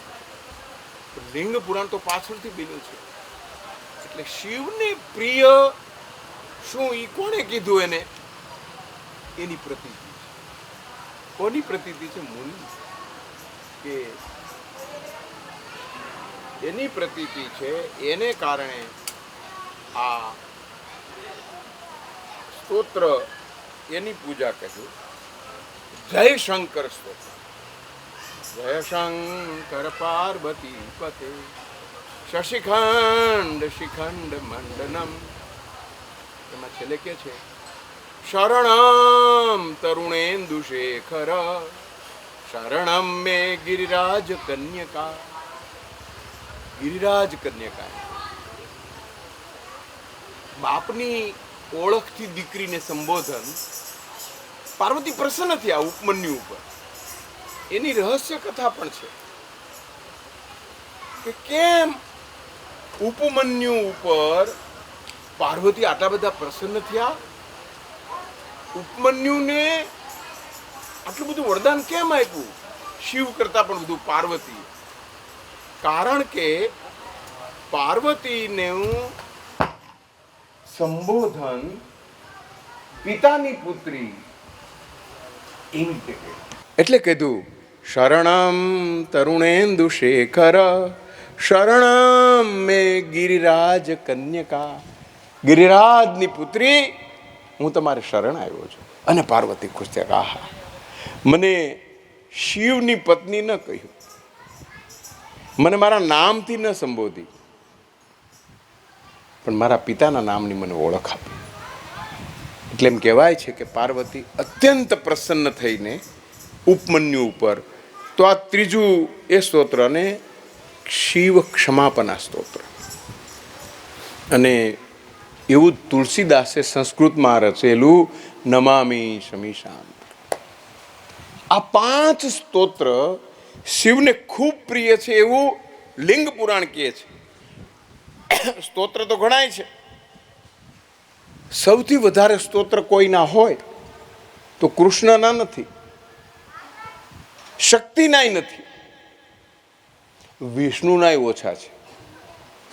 લિંગ પુરાણ તો પાછળથી બન્યું છે. એટલે શિવને પ્રિય શું એ કોણે કીધું એને? એની પ્રતીતિ છે. કોની પ્રતીતિ છે? મુનિ કે એની પ્રતીતિ છે. એને કારણે આ સ્તોત્ર એની પૂજા કહ્યું જય શંકર સ્તોત્ર. જય શંકર પાર્વતી પતે શશિખંડ શિખંડ મંડનમ. એમાં છેલ્લે કે છે શરણમ તરુણેન્દુ શેખર શરણમ મે ગિરિરાજ કન્યકા. ગિરિરાજ કન્યકા બાપની ઓળખથી દીકરીને સંબોધન. પાર્વતી પ્રસન્ન થયા ઉપમન્યુ ઉપર. એની રહસ્ય કથા પણ છે કે કેમ ઉપમન્યુ ઉપર પાર્વતી આટલા બધા પ્રસન્ન થયા. ઉપમન્યુને આટલું બધું વરદાન કેમ આપ્યું? શિવ કરતા પણ બધું પાર્વતી. કારણ કે પાર્વતીનું સંબોધન પિતાની પુત્રી એવી રીતે કહ્યું. એટલે કીધું શરણમ તરુણેન્દુ શેખર શરણમ મે ગિરિરાજ કન્યકા. ગિરિરાજની પુત્રી હું તમારે શરણ આવ્યો છું. અને પાર્વતી ખુશ થયા. આહા, મને શિવની પત્ની ન કહ્યું, મને મારા નામથી ન સંબોધી, પણ મારા પિતાના નામની મને ઓળખ આપી. એટલે એમ કહેવાય છે કે પાર્વતી અત્યંત પ્રસન્ન થઈને ઉપમન્યુ ઉપર. તો આ ત્રીજું એ સ્તોત્ર અને શિવ ક્ષમાપના સ્તોત્ર. અને એવું તુલસીદાસે સંસ્કૃતમાં રચેલું નમામિ શમીશાન. આ 5 સ્તોત્ર શિવને ખૂબ પ્રિય છે એવું લિંગ પુરાણ કહે છે. સ્તોત્ર તો ઘણાય છે. સૌથી વધારે સ્તોત્ર કોઈના હોય તો કૃષ્ણના નથી, શક્તિનાય નથી, વિષ્ણુનાય ઓછા છે.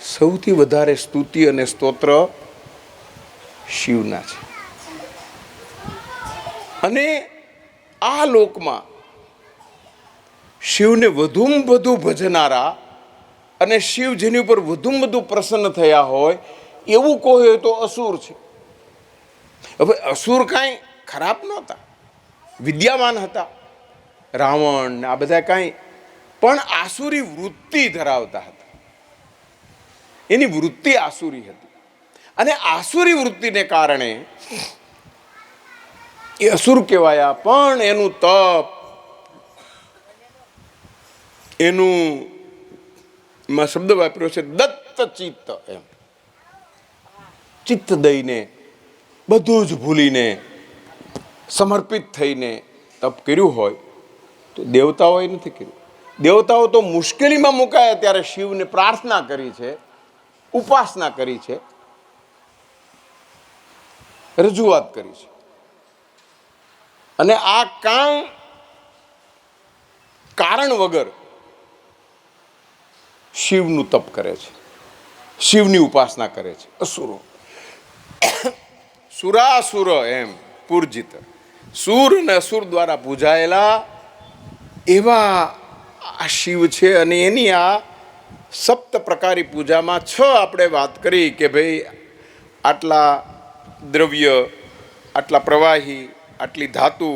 સૌથી વધારે સ્તુતિ અને સ્તોત્ર શિવના છે. અને આ લોકમાં શિવને વધુમાં વધુ ભજનારા અને શિવ જેની ઉપર વધુમાં વધુ પ્રસન્ન થયા હોય એવું કોઈ હોય તો અસુર છે. હવે અસુર કાંઈ ખરાબ નહોતા, વિદ્યાવાન હતા. રાવણ આ બધા કાંઈ પણ આસુરી વૃત્તિ ધરાવતા હતા. એની વૃત્તિ આસુરી હતી. અને આસુરી વૃત્તિને કારણે એ અસુર કહેવાયા. પણ એનું તપ, એનું માં શબ્દ વાપર્યો છે દત્ત ચિત્ત. એમ ચિત્ત દઈને બધું જ ભૂલીને સમર્પિત થઈને તપ કર્યું હોય તો દેવતાઓએ નથી કર્યું. દેવતાઓ તો મુશ્કેલીમાં મુકાયા ત્યારે શિવને પ્રાર્થના કરી છે, ઉપાસના કરી છે, રજૂઆત કરી છે. અને આ કારણ વગર શિવનું તપ કરે છે, શિવની ઉપાસના કરે છે અસુરો. સુરાસુર એમ પૂર્જિત, સુર અને અસુર દ્વારા પૂજાયેલા એવા આ શિવ છે. અને એની આ સપ્ત પ્રકારી પૂજામાં 6 આપણે વાત કરી કે ભાઈ આટલા દ્રવ્ય, આટલા પ્રવાહી, આટલી ધાતુ,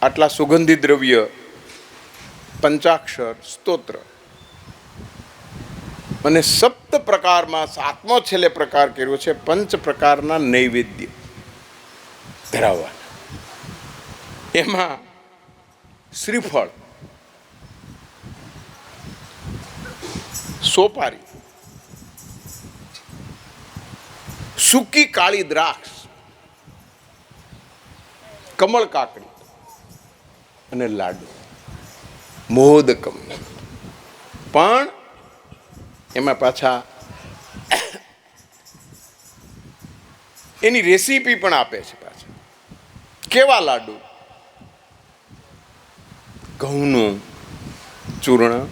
આટલા સુગંધી દ્રવ્ય, પંચાક્ષર, સ્તોત્ર. અને સપ્ત પ્રકારમાં 7મો છેલ્લે પ્રકાર કર્યો છે પંચ પ્રકારના નૈવેદ્ય ધરાવવાના. એમાં શ્રીફળ, સોપારી, સૂકી કાળી દ્રાક્ષ, કમળ કાકડી અને લાડુ, મોદકમ. પણ એમાં પાછા એની રેસીપી પણ આપે છે. પાછા કેવા લાડુ? ઘઉંનું ચૂર્ણ,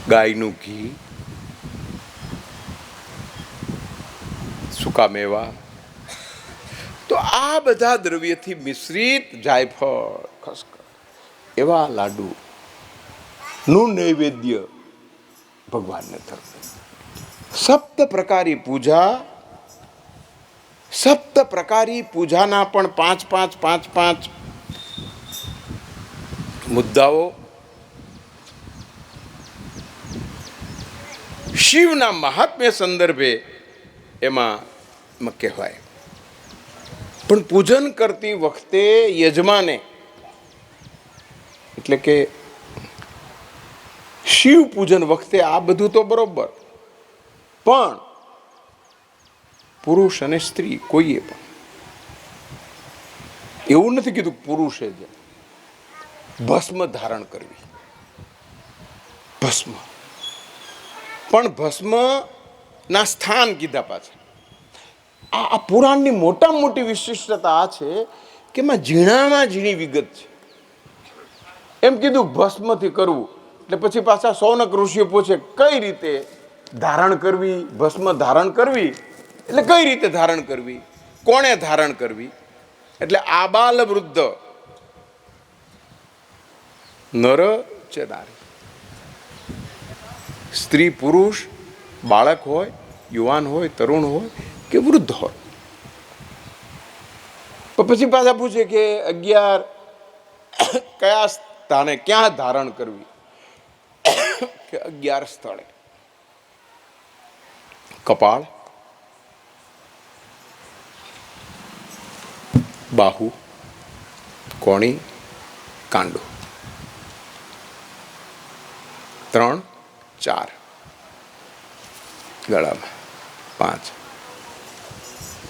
ગાયનું ઘી, સૂકા મેવા, તો આ બધા દ્રવ્યથી મિશ્રિત જાયફળ, ખસખસ એવા લાડુ નું નૈવેદ્ય ભગવાનને ધરવું. સપ્ત પ્રકારી પૂજા, સપ્ત પ્રકારી પૂજાના પણ પાંચ મુદ્દાઓ શિવના મહાત્મ્ય સંદર્ભે એમાં કહેવાય. પણ પૂજન કરતી વખતે યજમાને એટલે કે શિવ પૂજન વખતે આ બધું તો બરોબર, પણ પુરુષ અને સ્ત્રી કોઈએ પણ એવું નથી કીધું પુરુષે જ ભસ્મ ધારણ કરવી, ભસ્મ પણ ભસ્મ ના સ્થાન કીધા પાછા. આ પુરાણની મોટામાં મોટી વિશિષ્ટતા આ છે કે એમાં ઝીણામાં ઝીણી વિગત છે. એમ કીધું ભસ્મથી કરવું, એટલે પછી પાછા સૌનક ઋષિઓ પૂછે કઈ રીતે ધારણ કરવી, ભસ્મ ધારણ કરવી એટલે કઈ રીતે ધારણ કરવી, કોણે ધારણ કરવી? એટલે આબાલ વૃદ્ધ, નર છે નારી, સ્ત્રી પુરુષ, બાળક હોય, યુવાન હોય, તરુણ હોય કે વૃદ્ધ હોય. પછી પાછા પૂછે કે 11 કયા સ્થાને ક્યાં ધારણ કરવી? કે 11 સ્થળે, કપાળ, બાહુ, કોણી, કાંડો, 3, 4, ગળામાં 5,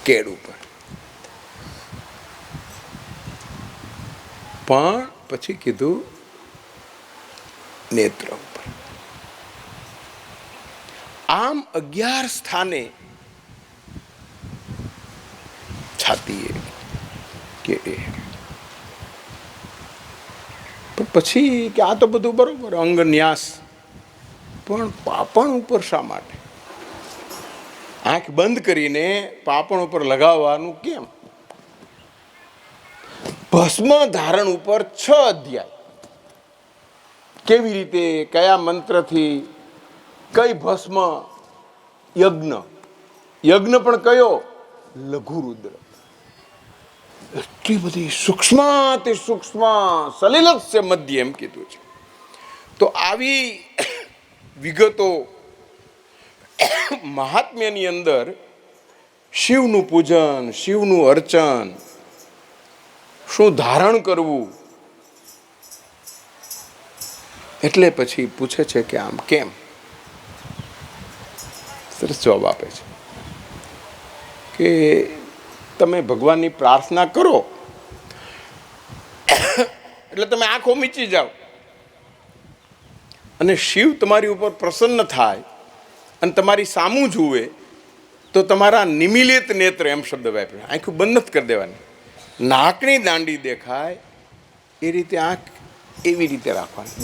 કેડ ઉપર. પણ પછી કીધું નેત્ર ઉપર. આમ 11 સ્થાને, છાતીએ, કેડે. પણ પછી કે આ તો બધું બરોબર, અંગ ન્યાસ, પણ પાપણ ઉપર શા માટે? આંખ બંધ કરીને પાપણ ઉપર લગાવવાનું કેમ? ભસ્મ ધારણ ઉપર 6 અધ્યાય. કેવી રીતે, કયા મંત્રથી, કઈ ભસ્મ, યજ્ઞ, યજ્ઞ પણ કયો? લઘુ રુદ્ર. એટલી બધી સૂક્ષ્મથી સૂક્ષ્મ સલિલસ્ય મધ્ય એમ કીધું છે. તો આવી વિગતો મહાત્મ્યની અંદર શિવનું પૂજન, શિવનું અર્ચન, શું ધારણ કરવું, એટલે પછી પૂછે છે કે આમ કેમ? સરસ જવાબ આપે છે કે તમે ભગવાનની પ્રાર્થના કરો એટલે તમે આંખો મીચી જાઓ અને શિવ તમારી ઉપર પ્રસન્ન થાય અને તમારી સામું જુએ તો તમારા નિમિલિત નેત્ર, એમ શબ્દ વાપર્યો, આંખો બંધ નથી કરી દેવાની, નાકની દાંડી દેખાય એ રીતે આંખ એવી રીતે રાખવાની.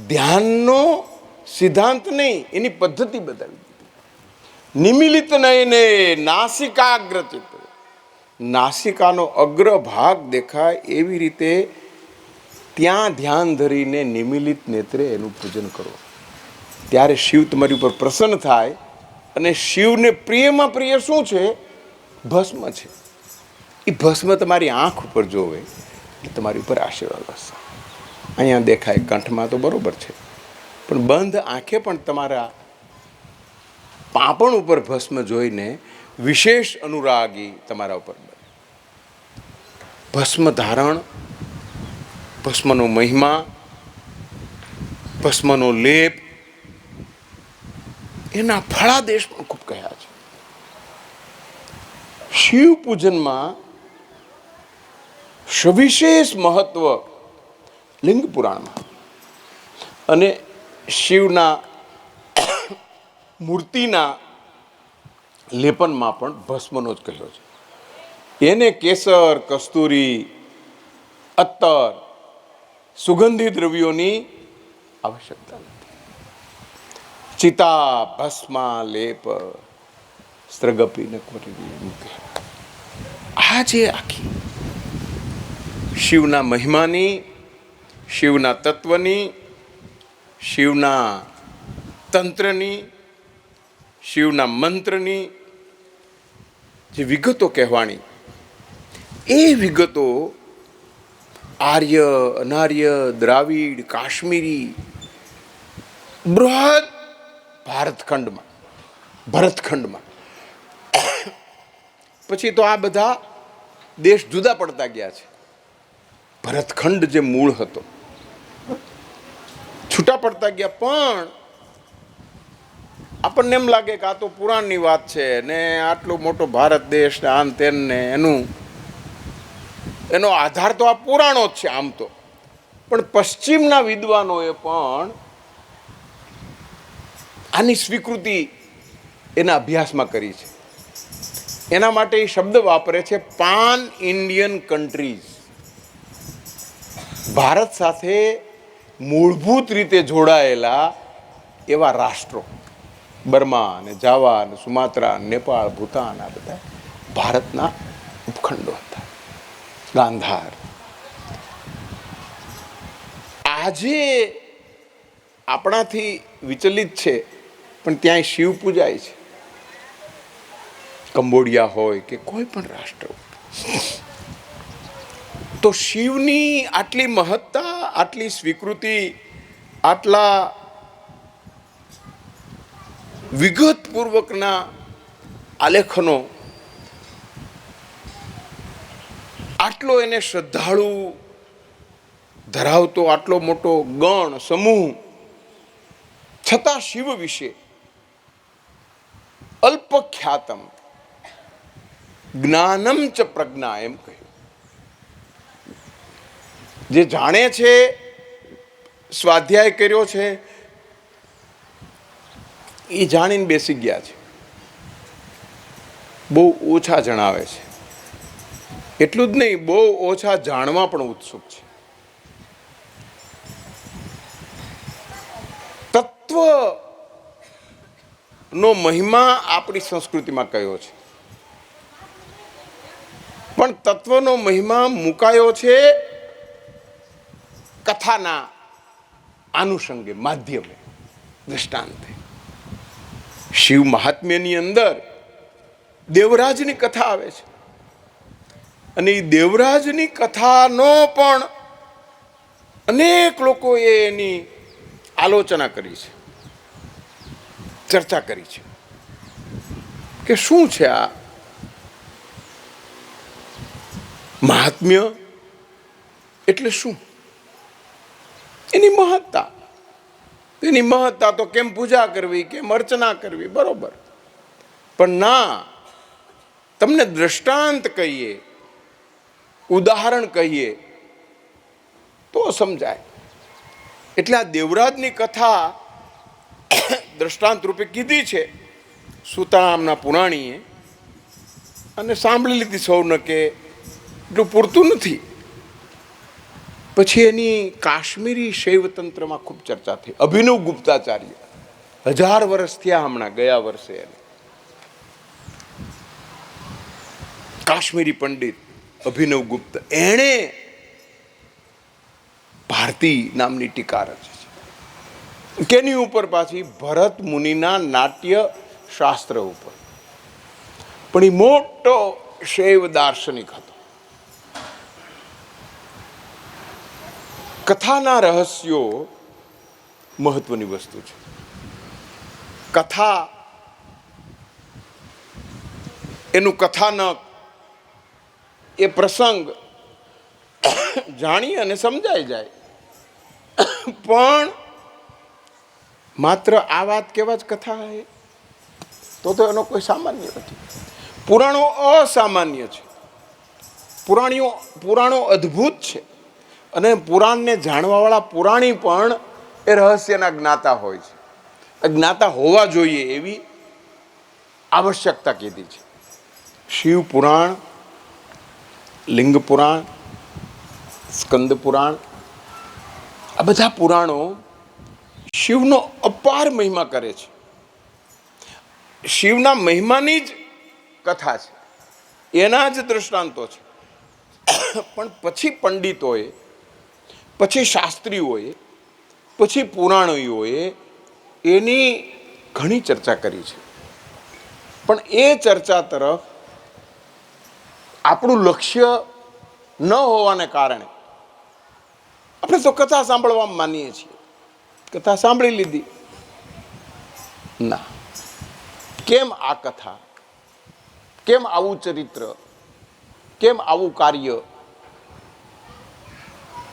ધ્યાનનો સિદ્ધાંત નહીં, એની પદ્ધતિ બતાવી. નિમિલિત નયને નાસિકાગ્રચિત, નાસિકાનો અગ્ર ભાગ દેખાય એવી રીતે ત્યાં ધ્યાન ધરીને નિમિલિત નેત્રે એનું પૂજન કરો. ત્યારે શિવ તમારી ઉપર પ્રસન્ન થાય. અને શિવને પ્રિયમાં પ્રિય શું છે? ભસ્મ છે. એ ભસ્મ તમારી આંખ ઉપર જોવે એટલે તમારી ઉપર આશીર્વાદ વરસે. અહીંયા દેખાય કંઠમાં તો બરોબર છે, પણ બંધ આંખે પણ તમારા પાંપણ ઉપર ભસ્મ જોઈને વિશેષ અનુરાગી તમારા ઉપર બને. ભસ્મ ધારણ, ભસ્મનો મહિમા, ભસ્મનો લેપ, એના ફળાદેશ પણ ખૂબ કહ્યા છે. શિવ પૂજનમાં સવિશેષ મહત્વ લિંગ પુરાણમાં અને શિવના મૂર્તિના લેપનમાં પણ ભસ્મનો જ કહ્યો છે. એને કેસર, કસ્તુરી, અત્તર, સુગંધી દ્રવ્યોની આવશ્યકતા નથી. ચિતા, ભસ્મા, લેપ સ્ત્રગપીને કરી મૂકે. આ જે આખી શિવના મહિમાની, શિવના તત્વની, શિવના તંત્રની, શિવના મંત્રની જે વિગતો કહેવાની, એ વિગતો આર્ય, અનાર્ય, દ્રાવિડ, કાશ્મીરી, બૃહદ ભરતખંડમાં પછી તો આ બધા દેશ જુદા પડતા ગયા છે. ભરતખંડ જે મૂળ હતો છૂટા પડતા ગયા, પણ આપણને એમ લાગે કે આ તો પુરાણની વાત છે ને આટલો મોટો ભારત દેશ ને આમ તેમ ને એનો આધાર તો આ પુરાણો જ છે આમ તો. પણ પશ્ચિમના વિદ્વાનોએ પણ આની સ્વીકૃતિ એના અભ્યાસમાં કરી છે. એના માટે એ શબ્દ વાપરે છે પાન ઇન્ડિયન કન્ટ્રીઝ. ભારત સાથે મૂળભૂત રીતે જોડાયેલા એવા રાષ્ટ્રો, બર્મા અને જાવા અને સુમાત્રા, નેપાળ, ભૂતાન, આ બધા ભારતના ઉપખંડો હતા. ગાંધાર. આજે આપણાથી વિચલિત છે, પણ ત્યાં શિવ પૂજાય છે. કંબોડિયા હોય કે કોઈ પણ રાષ્ટ્ર, તો શિવની આટલી મહત્તા, આટલી સ્વીકૃતિ, આટલા વિગતપૂર્વકના આલેખનો, આટલો એને શ્રદ્ધાળુ ધરાવતો આટલો મોટો ગણ સમૂહ, છતાં શિવ વિશે અલ્પખ્યાતમ જ્ઞાનમ ચ પ્રજ્ઞા એમ કહ્યું. જે જાણે છે, સ્વાધ્યાય કર્યો છે, એ જાણીને બેસી ગયા છે. બહુ ઓછા જણાવે છે. એટલું જ નહીં, બહુ ઓછા જાણવા પણ ઉત્સુક છે. તત્વનો મહિમા આપણી સંસ્કૃતિમાં કયો છે, પણ તત્વનો મહિમા મુકાયો છે કથાના આનુષંગે, માધ્યમે, દ્રષ્ટાંતે. શિવ મહાત્મ્યની અંદર દેવરાજની કથા આવે છે, અને એ દેવરાજની કથાનો પણ અનેક લોકોએ એની આલોચના કરી છે, ચર્ચા કરી છે કે શું છે આ મહાત્મ્ય, એટલે શું એની મહત્તા. એની મહત્તા તો કેમ પૂજા કરવી, કેમ અર્ચના કરવી, બરોબર, પણ ના, તમને દ્રષ્ટાંત કહીએ, ઉદાહરણ કહીએ તો સમજાય. એટલે આ દેવરાજની કથા દ્રષ્ટાંત રૂપે કીધી છે સુતાનામના પુરાણીએ, અને સાંભળી લીધી સૌને કે એટલું પૂરતું નથી. પછી એની કાશ્મીરી શૈવતંત્રમાં ખૂબ ચર્ચા થઈ. અભિનવ ગુપ્તાચાર્ય, 1000 વર્ષ થયા હમણાં, ગયા વર્ષે એને કાશ્મીરી પંડિત અભિનવ ગુપ્ત, એણે ભારતી નામની ટીકા રચી છે. કેની ઉપર? પાછી ભરત મુનિના નાટ્ય શાસ્ત્ર ઉપર. પણ એ મોટો શૈવ દાર્શનિક હતો. કથાના રહસ્યો મહત્વની વસ્તુ છે. કથા, એનું કથાનક, એ પ્રસંગ જાણી અને સમજાઈ જાય. પણ માત્ર આ વાત કેવા જ કથા છે તો એનો કોઈ સામાન્ય નથી. પુરાણો અસામાન્ય છે, પુરાણો અદ્ભુત છે, અને પુરાણને જાણવાવાળા પુરાણી પણ એ રહસ્યના જ્ઞાતા હોય છે. જ્ઞાતા હોવા જોઈએ એવી આવશ્યકતા કીધી છે. શિવ પુરાણ, લિંગ પુરાણ, સ્કંદ પુરાણ, આ બધા પુરાણો શિવનો અપાર મહિમા કરે છે. શિવના મહિમાની જ કથા છે, એના જ દૃષ્ટાંતો છે. પણ પછી પંડિતોએ, પછી શાસ્ત્રીઓએ, પછી પુરાણીઓએ એની ઘણી ચર્ચા કરી છે. પણ એ ચર્ચા તરફ આપણું લક્ષ્ય ન હોવાને કારણે આપણે તો કથા સાંભળવામાં માનીએ છીએ. કથા સાંભળી લીધી. ના, કેમ આ કથા, કેમ આવું ચરિત્ર, કેમ આવું કાર્ય,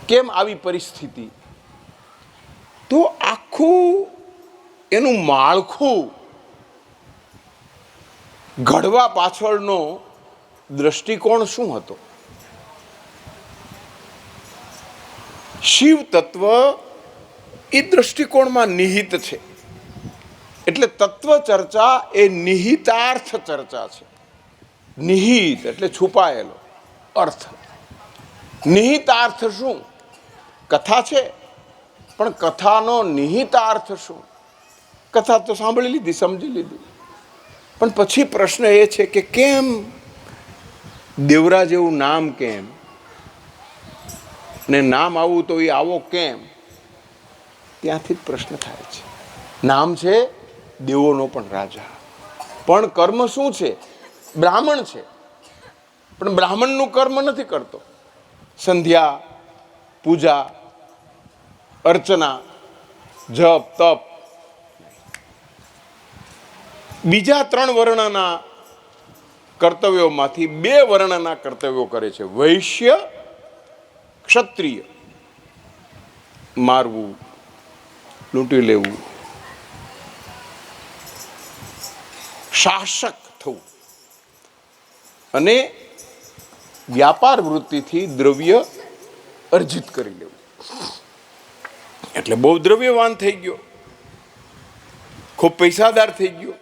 કેમ આવી પરિસ્થિતિ? તો આખું એનું માળખું ઘડવા પાછળનો દ્રષ્ટિકોણ શું હતો? શિવ તત્વ એ દ્રષ્ટિકોણમાં નિહિત છે. એટલે તત્વ ચર્ચા એ નિહિતાર્થ ચર્ચા છે. નિહિત એટલે છુપાયેલો અર્થ. નિહિતાર્થ શું? કથા છે, પણ કથાનો નિહિતાર્થ શું? કથા તો સાંભળી લીધી, સમજી લીધી, પણ પછી પ્રશ્ન એ છે કે કેમ દેવરા જેવું નામ, કેમ ને નામ આવું તો એ આવો કેમ? ત્યાંથી જ પ્રશ્ન થાય છે. નામ છે દેવોનો પણ રાજા, પણ કર્મ શું છે? બ્રાહ્મણ છે, પણ બ્રાહ્મણનું કર્મ નથી કરતો. સંધ્યા, પૂજા, અર્ચના, જપ, તપ. બીજા 3 વર્ણના કર્તવ્યોમાંથી 2 વર્ણના કર્તવ્યો કરે છે. વૈશ્ય, ક્ષત્રિય. મારવું, લૂંટી લેવું, શાસક થવું, અને વ્યાપાર વૃત્તિથી દ્રવ્ય અર્જિત કરી લેવું. એટલે બહુ દ્રવ્યવાન થઈ ગયો, ખૂબ પૈસાદાર થઈ ગયો,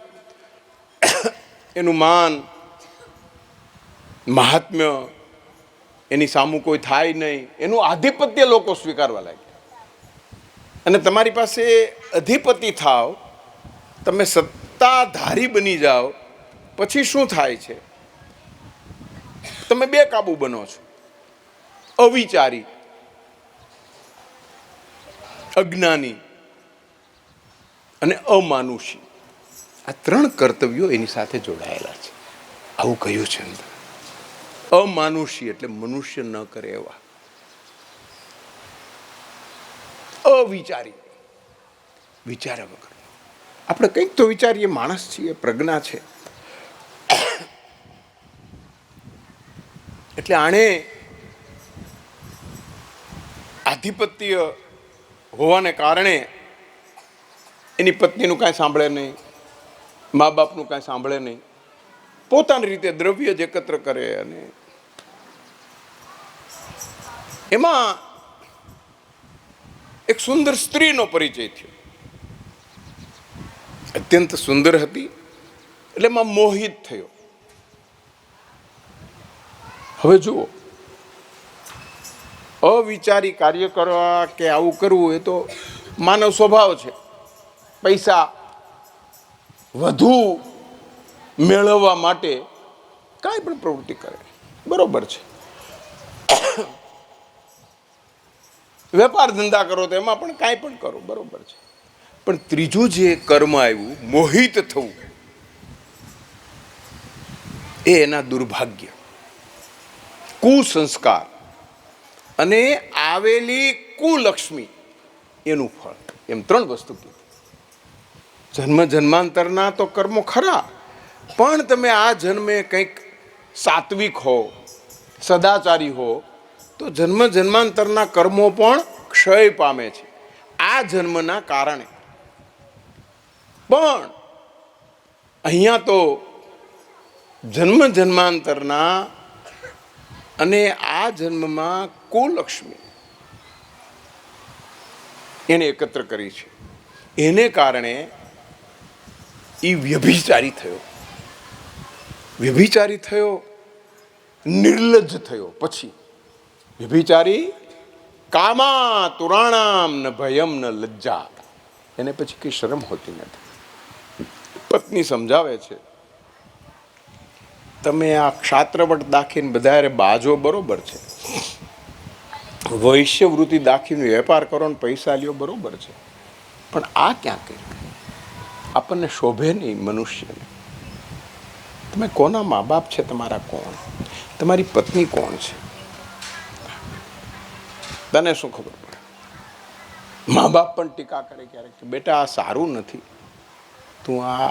એનું માન મહાત્મ્ય એની સામું કોઈ થાય નહીં, એનું આધિપત્ય લોકો સ્વીકારવા લાગ્યા. અને તમારી પાસે અધિપતિ થાવ, તમે સત્તાધારી બની જાઓ, પછી શું થાય છે? તમે બેકાબુ બનો છો. અવિચારી, અજ્ઞાની અને અમાનુષી. આ 3 કર્તવ્યો એની સાથે જોડાયેલા છે. આવું કહ્યું છે અંદર. અમાનુષી એટલે મનુષ્ય ન કરે એવા. અવિચારી, વિચાર્યા વગર. આપણે કંઈક તો વિચારીએ, માણસ છીએ, પ્રજ્ઞા છે. એટલે આણે આધિપત્ય હોવાને કારણે એની પત્નીનું કાંઈ સાંભળે નહીં, મા બાપનું કાંઈ સાંભળે નહીં, પોતાની રીતે દ્રવ્ય જ એકત્ર કરે. અને એમાં એક સુંદર સ્ત્રીનો પરિચય થયો. અત્યંત સુંદર હતી, એટલે એમાં મોહિત થયો. હવે જુઓ, અવિચારી કાર્ય કરવા કે આવું કરવું એ તો માનવ સ્વભાવ છે. પૈસા વધુ મેળવવા માટે કાંઈ પણ પ્રવૃત્તિ કરે, બરોબર છે. વેપાર ધંધા કરો તો એમાં પણ કાંઈ પણ કરો, બરોબર છે. પણ ત્રીજું જે કર્મ આવ્યું, મોહિત થવું, એ એના દુર્ભાગ્ય, કુસંસ્કાર અને આવેલી કુલક્ષ્મી એનું ફળ. એમ 3 વસ્તુ કીધી. જન્મ જન્માંતરના તો કર્મો ખરા, પણ તમે આ જન્મે કંઈક સાત્વિક હો, સદાચારી હો, તો જન્મ જન્માંતરના કર્મો પણ ક્ષય પામે છે આ જન્મના કારણે. પણ અહીંયા તો જન્મ જન્માંતરના અને આ જન્મમાં કુલક્ષ્મી એને એકત્ર કરી છે. એને કારણે એ વ્યભિચારી થયો, વ્યભિચારી થયો, નિર્લજ્જ થયો. પછી વ્યભિચારી કામા તુરાણામ ન ભયમ ન લજ્જા. એને પછી કઈ શરમ હોતી નથી. પત્ની સમજાવે છે તમે આ ક્ષાત્રવટ દાખીને બધા બાજો બરોબર છે, વૈશ્યવૃત્તિ દાખીને વેપાર કરો ને પૈસા લ્યો બરોબર છે, પણ આ ક્યાં કર્યું? આપણને શોભે નહીં મનુષ્યને. તમે કોના મા બાપ છે? તમારા કોણ? તમારી પત્ની કોણ છે? તને શું ખબર પડે? મા બાપ પણ ટીકા કરે ક્યારેક કે બેટા આ સારું નથી, તું આ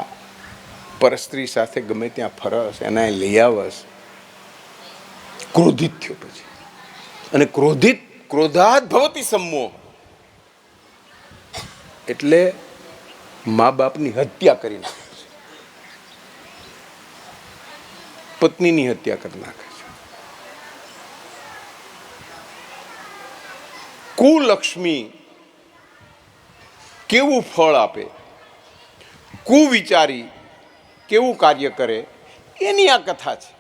પરસ્ત્રી સાથે ગમે ત્યાં ફરસ, એના લઈ આવસ. ક્રોધિત થયો પછી, અને ક્રોધાત ભવતી સમ્મોહ, એટલે મા બાપની હત્યા કરી નાખે છે, પત્નીની હત્યા કરી નાખે છે. કુલક્ષ્મી કેવું ફળ આપે, કુવિચારી કેવું કાર્ય કરે, એની આ કથા છે.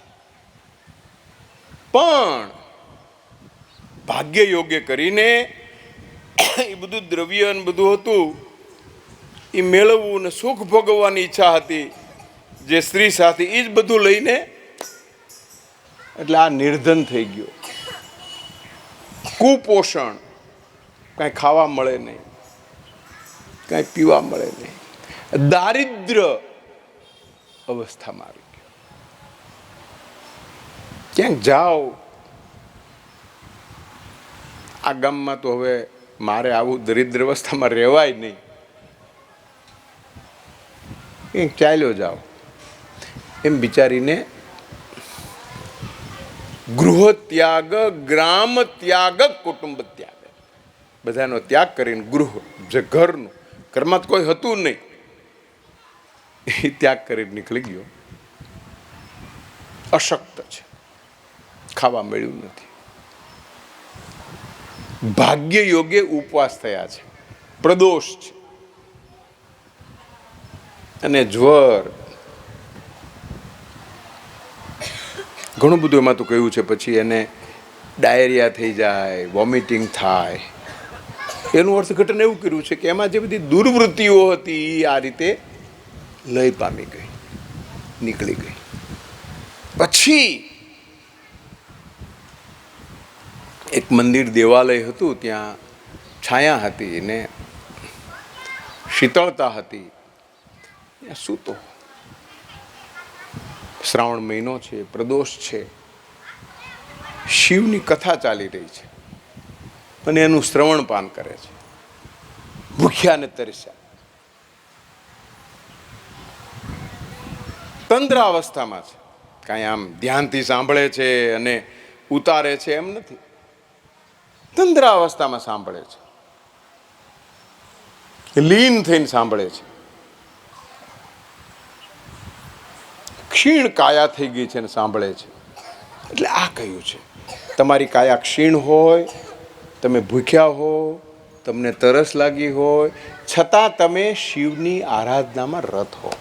પણ ભાગ્ય યોગ્ય કરીને એ બધું દ્રવ્ય અને બધું હતું એ મેળવવું ને સુખ ભોગવવાની ઈચ્છા હતી જે સ્ત્રી સાથે, એ જ બધું લઈને એટલે આ નિર્ધન થઈ ગયો. કુપોષણ, કાંઈ ખાવા મળે નહીં, કાંઈ પીવા મળે નહીં, દારિદ્ર અવસ્થામાં આવી ગયો. ક્યાંક જાઓ, આ ગામમાં તો હવે મારે આવું દરિદ્ર અવસ્થામાં રહેવાય નહીં, ક્યાંક ચાલ્યો જાઓ એમ વિચારીને ગૃહ ત્યાગ, ગ્રામ ત્યાગ, કુટુંબ ત્યાગ, બધાનો ત્યાગ કરીને ગૃહ, જે ઘરનું, ઘરમાં કોઈ હતું નહીં, એ ત્યાગ કરીને નીકળી ગયો. અશક્ત છે, ખાવા મળ્યું નથી. ભાગ્ય યોગે ઉપવાસ થયા છે, પ્રદોષ છે, અને જ્વર, ઘણું બધું એમાં તો કહ્યું છે. પછી એને ડાયરિયા થઈ જાય, વોમિટિંગ થાય. એનું અર્થઘટન એવું કર્યું છે કે એમાં જે બધી દુર્વૃત્તિઓ હતી આ રીતે લય પામી ગઈ, નીકળી ગઈ. પછી એક મંદિર દેવાલય હતું, ત્યાં છાયા હતી ને શીતળતા હતી, ત્યાં સૂતો. શ્રાવણ મહિનો છે, પ્રદોષ છે, શિવની કથા ચાલી રહી છે, અને એનું શ્રવણ પાન કરે છે, ભૂખ્યા ને તરસ્યા. તંદ્ર અવસ્થામાં છે, કાંઈ આમ ધ્યાનથી સાંભળે છે અને ઉતારે છે એમ નથી. તંદ્ર અવસ્થામાં સાંભળે છે, લીન થઈને સાંભળે છે. ક્ષીણ કાયા થઈ ગઈ છે ને સાંભળે છે. એટલે આ કહ્યું છે, તમારી કાયા ક્ષીણ હોય, તમે ભૂખ્યા હો, તમને તરસ લાગી હોય, છતાં તમે શિવની આરાધનામાં રત હો,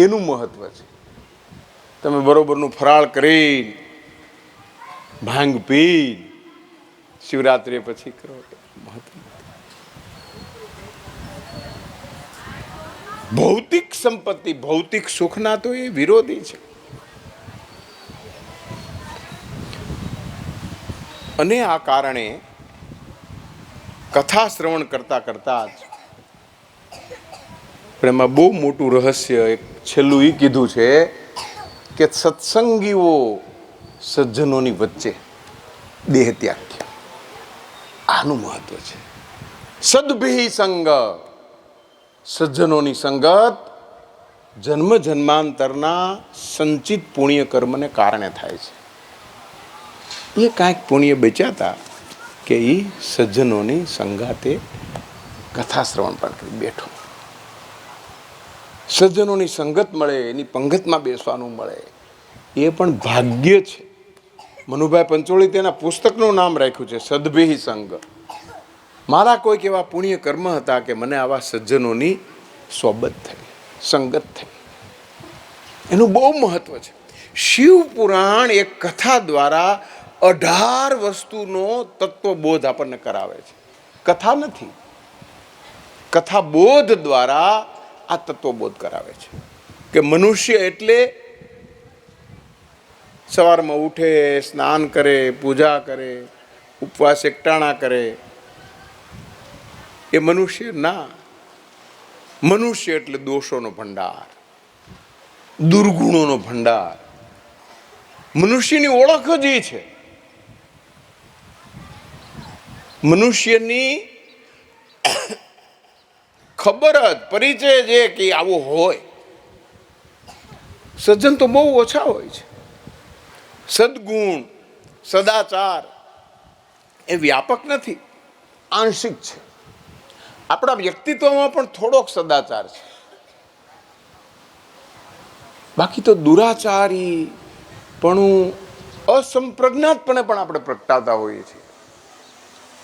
એનું મહત્વ છે. તમે બરોબરનું ફરાળ કરી, ભાંગ પી, શિવરાત્રિ પછી કરો, મહત્વ. ભૌતિક સંપત્તિ, ભૌતિક સુખના તો એ વિરોધી છે. અને આ કારણે કથા શ્રવણ કરતા કરતા જ એમાં બહુ મોટું રહસ્ય એક છેલ્લું એ કીધું છે કે સત્સંગીઓ સજ્જનોની વચ્ચે દેહ ત્યાગ થયો. આનું મહત્વ છે. સદભી સંગ, સજ્જનોની સંગત જન્મ જન્માંતરના સંચિત પુણ્ય કર્મને કારણે થાય છે. એ કાંઈક પુણ્ય બચ્યા હતા કે એ સજ્જનોની સંગાતે કથા શ્રવણ પણ કરી બેઠો. સજ્જનોની સંગત મળે, એની પંગતમાં બેસવાનું મળે, એ પણ ભાગ્ય છે. મનુભાઈ પંચોળી તેના પુસ્તકનું નામ રાખ્યું છે સદભી સંગ. મારા કોઈક એવા પુણ્ય કર્મ હતા કે મને આવા સજ્જનોની સોબત થઈ, સંગત થઈ. એનું બહુ મહત્વ છે. શિવ પુરાણ એક કથા દ્વારા 18 વસ્તુનો તત્વબોધ આપણને કરાવે છે. કથા નથી, કથા બોધ દ્વારા આ તત્વબોધ કરાવે છે કે મનુષ્ય એટલે સવારમાં ઉઠે, સ્નાન કરે, પૂજા કરે, ઉપવાસ એકટાણા કરે, એ મનુષ્ય ના. મનુષ્ય એટલે દોષોનો ભંડાર, દુર્ગુણોનો ભંડાર. મનુષ્યની ઓળખ જ એ છે. મનુષ્યની ખબર જ, પરિચય છે કે આવો હોય. સજ્જન તો બહુ ઓછા હોય છે. સદગુણ, સદાચાર એ વ્યાપક નથી, આંશિક છે. આપણા વ્યક્તિત્વમાં પણ થોડોક સદાચાર છે, બાકી તો દુરાચારી પણ અસંપ્રજ્ઞાતપણે પણ આપણે પ્રગટાવતા હોઈએ છીએ.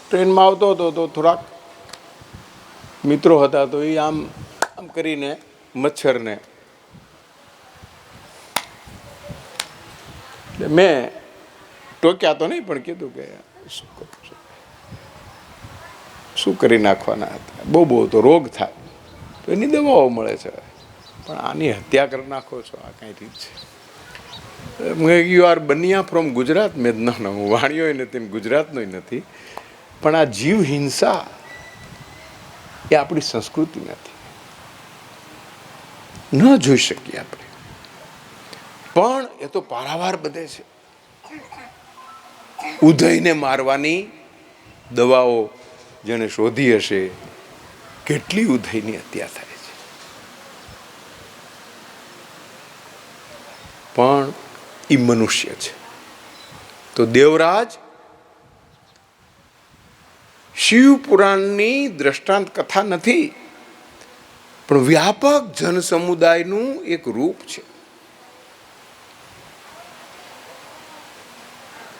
ટ્રેનમાં આવતો હતો તો થોડાક મિત્રો હતા, તો એ આમ આમ કરીને મચ્છરને, એટલે મેં ટોક્યા તો નહીં, પણ કીધું કે શું કરી નાખવાના હતા, બહુ તો રોગ થાય તો એની દવાઓ મળે છે, પણ આની હત્યા કરી નાખો છો, આ કઈ રીત છે? You are Baniya from Gujarat. મેં ના હું વાણિયો નથી, ગુજરાતનો નથી, પણ આ જીવ હિંસા એ આપણી સંસ્કૃતિ નથી, ન જોઈ શકીએ આપણે. પણ એ તો પારાવાર બધે છે. ઉદયને મારવાની દવાઓ જેને શોધી હશે, કેટલી ઉદયની હત્યા થાય છે. પણ એ મનુષ્ય છે. તો દેવરાજ શિવ પુરાણની દ્રષ્ટાંત કથા નથી, પણ વ્યાપક જન સમુદાયનું એક રૂપ છે.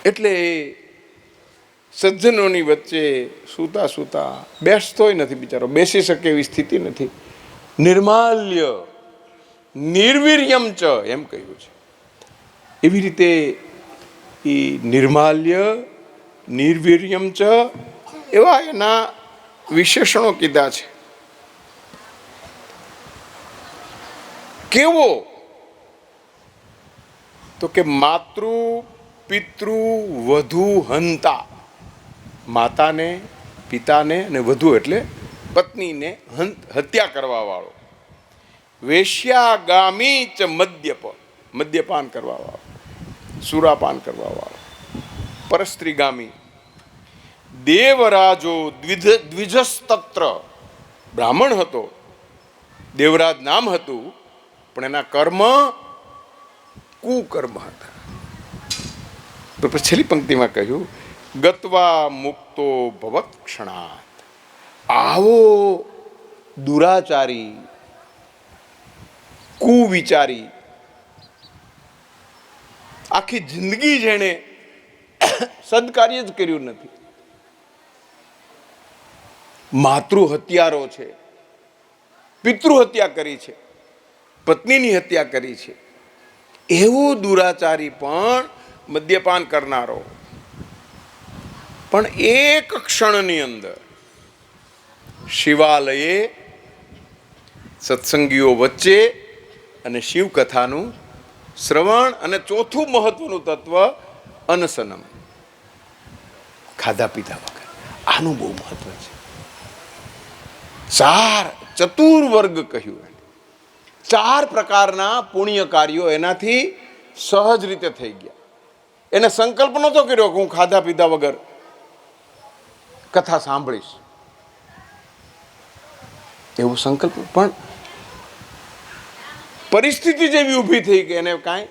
એટલે સજ્જનોની વચ્ચે સૂતા સૂતા બેસતોય નથી, બિચારો બેસી શકે એવી સ્થિતિ નથી. નિર્માલ્ય નિર્વીર્યમ ચ એમ કહ્યું છે. એવી રીતે એ નિર્માલ્ય નિર્વીર્યમ ચ એવા એના વિશેષણો કીધા છે. કેવો? તો કે માતૃ પિતૃ વધુ હંતા, માતાને, પિતાને અને વધુ એટલે પત્નીને હત્યા કરવા વાળો. વેશ્યાગામી ચ મદ્યપ, મદ્યપાન કરવા વાળો, સુરાપાન કરવા વાળો. પરસ્ત્રીગામી. દેવરાજો દ્વિજસ્તત્ર, બ્રાહ્મણ હતો, દેવરાજ નામ હતું, પણ એના કર્મ કુકર્મ હતા. તો પછી છેલ્લી પંક્તિમાં કહ્યું, ગત્વા મુક્તો ભવત ક્ષણાત. આવો દુરાચારી, કુવિચારી, આખી જિંદગી જેણે સદકાર્ય જ કર્યું નથી, માતૃ હત્યારો છે, પિતૃ હત્યા કરી છે, પત્નીની હત્યા કરી છે, એવો દુરાચારી પણ મદ્યપાન કરનારો પણ એક ક્ષણની અંદર શિવાલયે સત્સંગીઓ વચ્ચે અને શિવકથાનું શ્રવણ, અને ચોથું મહત્વનું તત્વ અનશનમ, ખાધા પીધા વગર. આનું બહુ મહત્વ છે. ચતુર્વર્ગ કહ્યું, 4 પ્રકારના પુણ્ય કાર્યો એનાથી સહજ રીતે થઈ ગયા. એને સંકલ્પ નહોતો કર્યો કે હું ખાધા પીધા વગર કથા સાંભળીશ, એવો સંકલ્પ, પણ પરિસ્થિતિ જેવી ઊભી થઈ કે એને કાંઈ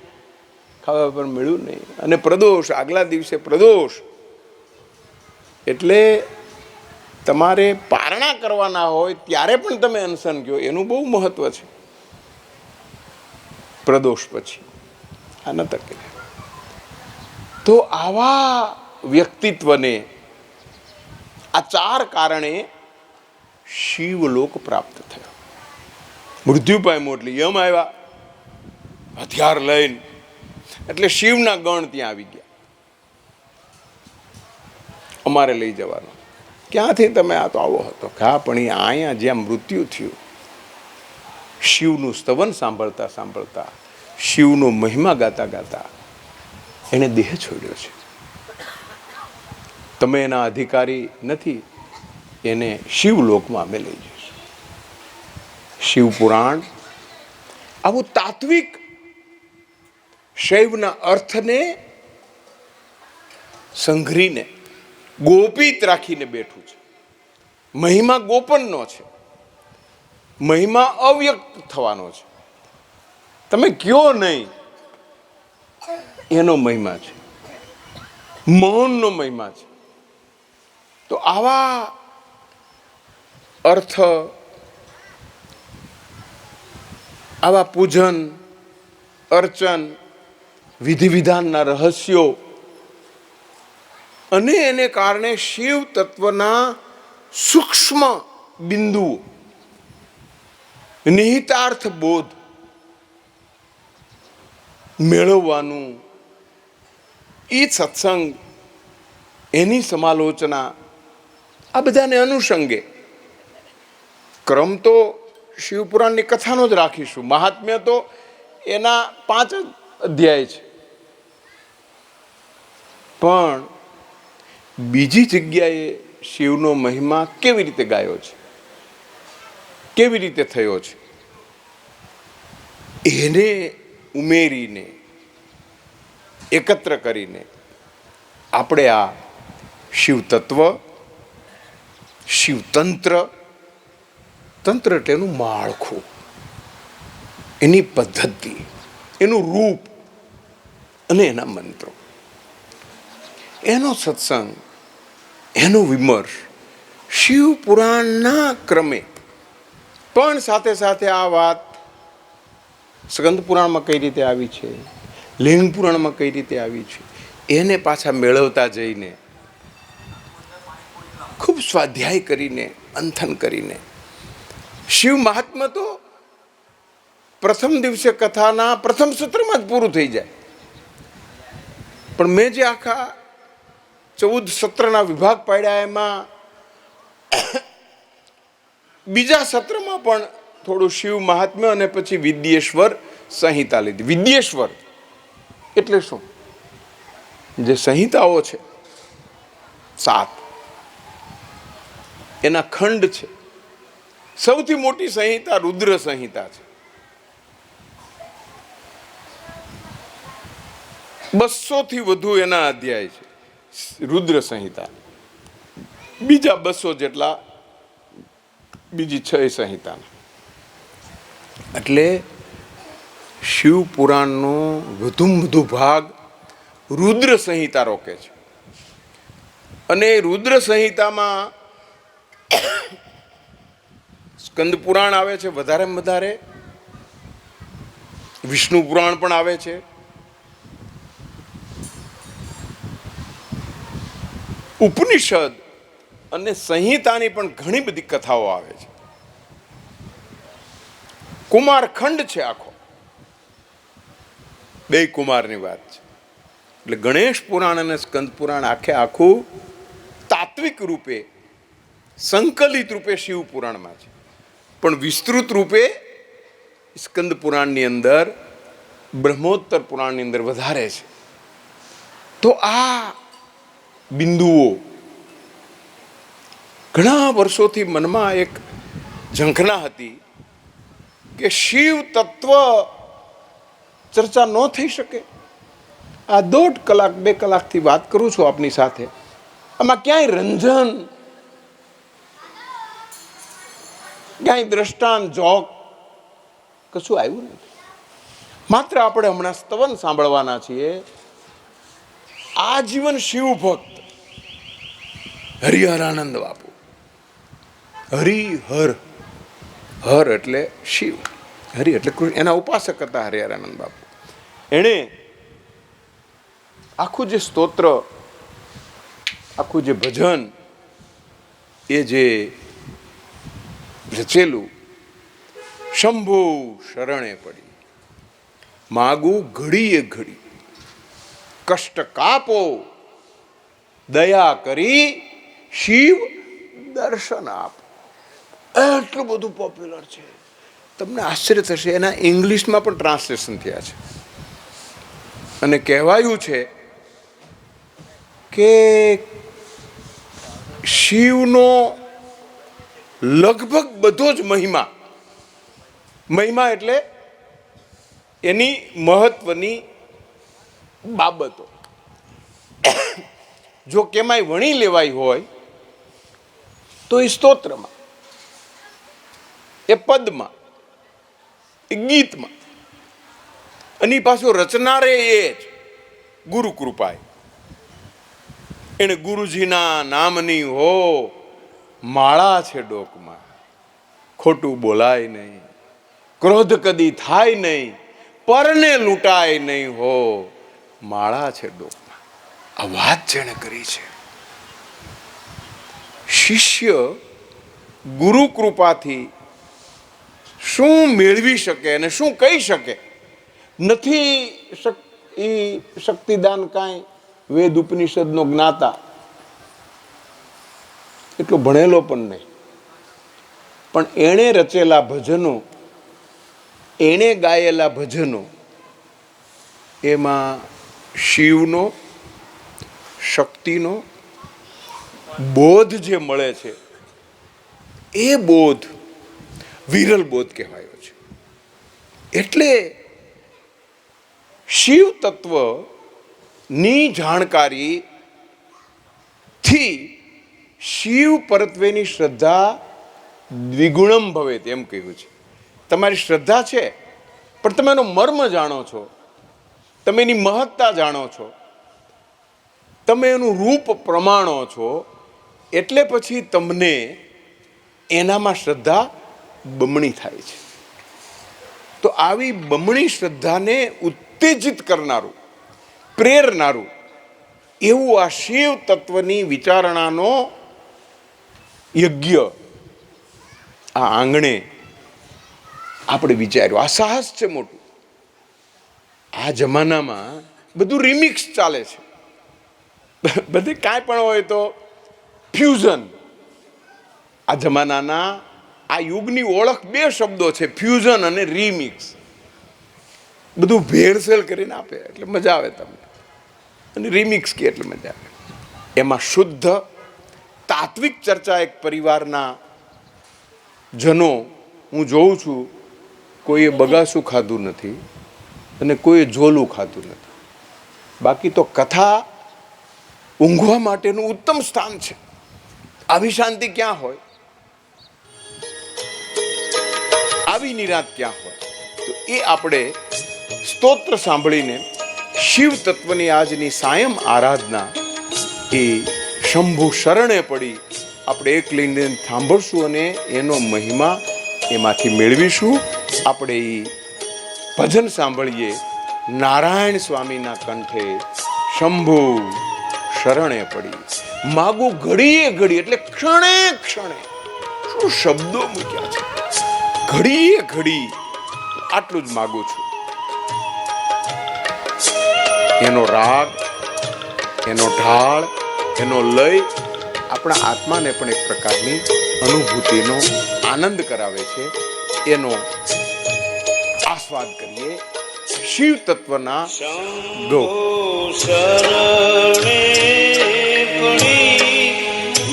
ખાવા પર મળ્યું નહીં. અને પ્રદોષ, આગલા દિવસે પ્રદોષ, એટલે તમારે પારણા કરવાના હોય ત્યારે પણ તમે અનશન કહો, એનું બહુ મહત્વ છે. પ્રદોષ પછી આ ન તકે. તો આવા વ્યક્તિત્વને આ 4 કારણે શિવલોક પ્રાપ્ત થયો. મૃત્યુ પામ્યો એટલે યમ આવ્યા હથિયાર લઈને, એટલે શિવના ગણ ત્યાં આવી ગયા, અમારે લઈ જવાનો. ક્યાંથી તમે? આ તો આવો હતો. હા, પણ એ અહીંયા જ્યાં મૃત્યુ થયું, શિવનું સ્તવન સાંભળતા સાંભળતા, શિવનો મહિમા ગાતા ગાતા એણે દેહ છોડ્યો છે. તમે એના અધિકારી નથી. એને શિવલોકમાં અમે લઈ જઈશું. શિવપુરાણ આવું તાત્વિક શૈવના અર્થને સંઘરીને ગોપિત રાખીને બેઠું છે. મહિમા ગોપનનો છે, મહિમા અવ્યક્ત થવાનો છે. તમે કયો નહીં, એનો મહિમા છે, મૌનનો મહિમા છે. તો આવા અર્થ, આવા પૂજન અર્ચન, વિધિ વિધાનના રહસ્યો અને એને કારણે શિવ તત્વના સૂક્ષ્મ બિંદુઓ, નિહિતાર્થ બોધ મેળવવાનું, એ સત્સંગ, એની સમાલોચના, આ બધાને અનુસંગે ક્રમ તો શિવપુરાણની કથાનો જ રાખીશું. મહાત્મ્ય તો એના 5 અધ્યાય છે. પણ બીજી જગ્યાએ શિવનો મહિમા કેવી રીતે ગાયો છે, કેવી રીતે થયો છે, એને ઉમેરીને એકત્ર કરીને આપણે આ શિવ તત્વ, શિવતંત્ર, તંત્ર એટલે એનું માળખું, એની પદ્ધતિ, એનું રૂપ અને એના મંત્રો, એનો સત્સંગ, એનો વિમર્શ શિવ પુરાણના ક્રમે. પણ સાથે સાથે આ વાત સ્કંદ પુરાણમાં કઈ રીતે આવી છે, લિંગ પુરાણમાં કઈ રીતે આવી છે, એને પાછા મેળવતા જઈને ખૂબ સ્વાધ્યાય કરીને, અંથન કરીને. શિવ મહાત્મા તો પ્રથમ દિવસે કથાના પ્રથમ સત્રમાં જ પૂરું થઈ જાય. પણ મેં જે આખા 14 સત્રના વિભાગ પાડ્યા, એમાં બીજા સત્રમાં પણ થોડું શિવ મહાત્મ્ય અને પછી વિદ્યેશ્વર સંહિતા લીધી. વિદ્યેશ્વર એટલે શું? જે સંહિતાઓ છે 7, એના ખંડ છે. સૌથી મોટી સંહિતા રુદ્ર સંહિતા છે. 200થી વધુ એના અધ્યાય છે રુદ્ર સંહિતા. બીજા 200 જેટલા બીજી 6 સંહિતા. એટલે શિવ પુરાણનો વધુમાં વધુ ભાગ રુદ્ર સંહિતા રોકે છે. અને રુદ્ર સંહિતામાં સ્કંદ પુરાણ આવે છે વધારેમાં વધારે, વિષ્ણુ પુરાણ પણ આવે છે, ઉપનિષદ અને સંહિતાની પણ ઘણી બધી કથાઓ આવે છે. કુમાર ખંડ છે આખો, 2 કુમારની વાત છે. એટલે ગણેશ પુરાણ અને સ્કંદ પુરાણ આખે આખું તાત્વિક રૂપે, સંકલિત રૂપે શિવ પુરાણમાં છે. પણ વિસ્તૃત રૂપે સ્કંદ પુરાણની અંદર, બ્રહ્મોત્તર પુરાણની અંદર વધારે છે. તો આ બિંદુઓ ઘણા વર્ષોથી મનમાં એક ઝંખના હતી કે શિવ તત્વ ચર્ચા ન થઈ શકે. આ 1.5 કલાક 2 કલાકથી વાત કરું છું આપની સાથે, આમાં ક્યાંય રંજન, ક્યાંય દ્રષ્ટાંત, જોક કશું આવ્યું નથી. માત્ર આપણે હમણાં સ્તવન સાંભળવાના છીએ. આજીવન શિવ ભક્ત હરિહરાનંદ બાપુ, હરિહર, હર એટલે શિવ, હરિ એટલે કૃષ્ણ, એના ઉપાસક હતા હરિહરાનંદ બાપુ. એણે આખું જે સ્તોત્ર, આખું જે ભજન, એ જે રચેલું, શંભુ શરણે પડી માગું ઘડીએ ઘડી, કષ્ટ કાપો દયા કરી શિવ દર્શન આપો. એટલું બધું પોપ્યુલર છે, તમને આશ્ચર્ય થશે. એના ઇંગ્લિશમાં પણ ટ્રાન્સલેશન થયા છે. અને કહેવાયું છે કે શિવનો લગભગ બધો જ મહિમા એટલે એની મહત્વની બાબતો જો કેમાંય વણી લેવાય હોય તો એ સ્તોત્રમાં, એ પદમાં, એ ગીતમાં, અને પાછો રચનારે એ જ ગુરુ કૃપાએ. એને ગુરુજીના નામની હો માળા છે ડોકમાં, ખોટું બોલાય નહીં, ક્રોધ કદી થાય નહીં, પરને લૂંટાય નહીં હો માળા છે ડોકમાં. આ વાત જેણે કરી છે. શિષ્ય ગુરુ કૃપાથી શું મેળવી શકે અને શું કહી શકે? નથી એ શક્તિદાન કાંઈ વેદ ઉપનિષદનો જ્ઞાતા, એટલો ભણેલો પણ નહીં, પણ એણે રચેલા ભજનો, એણે ગાયેલા ભજનો, એમાં શિવનો શક્તિનો બોધ જે મળે છે એ બોધ વિરલ બોધ કહેવાયો છે. એટલે શિવ તત્વની જાણકારીથી શિવ પરત્વેની શ્રદ્ધા દ્વિગુણમ ભવે તેમ કહ્યું છે. તમારી શ્રદ્ધા છે પણ તમે એનો મર્મ જાણો છો, તમે એની મહત્તા જાણો છો, તમે એનું રૂપ પ્રમાણો છો, એટલે પછી તમને એનામાં શ્રદ્ધા બમણી થાય છે. તો આવી બમણી શ્રદ્ધાને ઉત્તેજિત કરનારું, પ્રેરનારું એવું આ શિવ તત્વની વિચારણાનો યજ્ઞ આ આંગણે આપણે વિચાર્યું. આ સાહસ છે મોટું. આ જમાનામાં બધું રિમિક્સ ચાલે છે. બધે કાંઈ પણ હોય તો ફ્યુઝન. આ જમાનાના આ યુગની ઓળખ બે શબ્દો છે, ફ્યુઝન અને રીમિક્સ. બધું ભેળસેળ કરીને આપે એટલે મજા આવે તમને, અને રીમિક્સ કે એટલે મજા આવે. એમાં શુદ્ધ તાત્વિક ચર્ચા એક પરિવારના જનો હું જોઉં છું, કોઈએ બગાસું ખાધું નથી અને કોઈએ ઝોલું ખાધું નથી. બાકી તો કથા ઊંઘવા માટેનું ઉત્તમ સ્થાન છે. આવી શાંતિ ક્યાં હોય, આવી નિરાંત ક્યાં હોય? તો એ આપણે સ્તોત્ર સાંભળીને શિવ તત્વની આજની સાયમ આરાધના એ શંભુ શરણે પડી આપણે એક લઈને સાંભળશું અને એનો મહિમા એમાંથી મેળવીશું. આપણે એ ભજન સાંભળીએ નારાયણ સ્વામીના કંઠે શંભુ શરણે પડી. માગું ઘડીએ ઘડી એટલે ક્ષણે ક્ષણે. શું શબ્દો મૂક્યા છે! ઘડીએ ઘડી આટલું જ માગું છું. એનો રાગ, એનો ઢાળ, એનો લય આપણા આત્માને પણ એક પ્રકારની અનુભૂતિનો આનંદ કરાવે છે. એનો આસ્વાદ કરીએ. શિવ તત્વના ગો શરણે પડી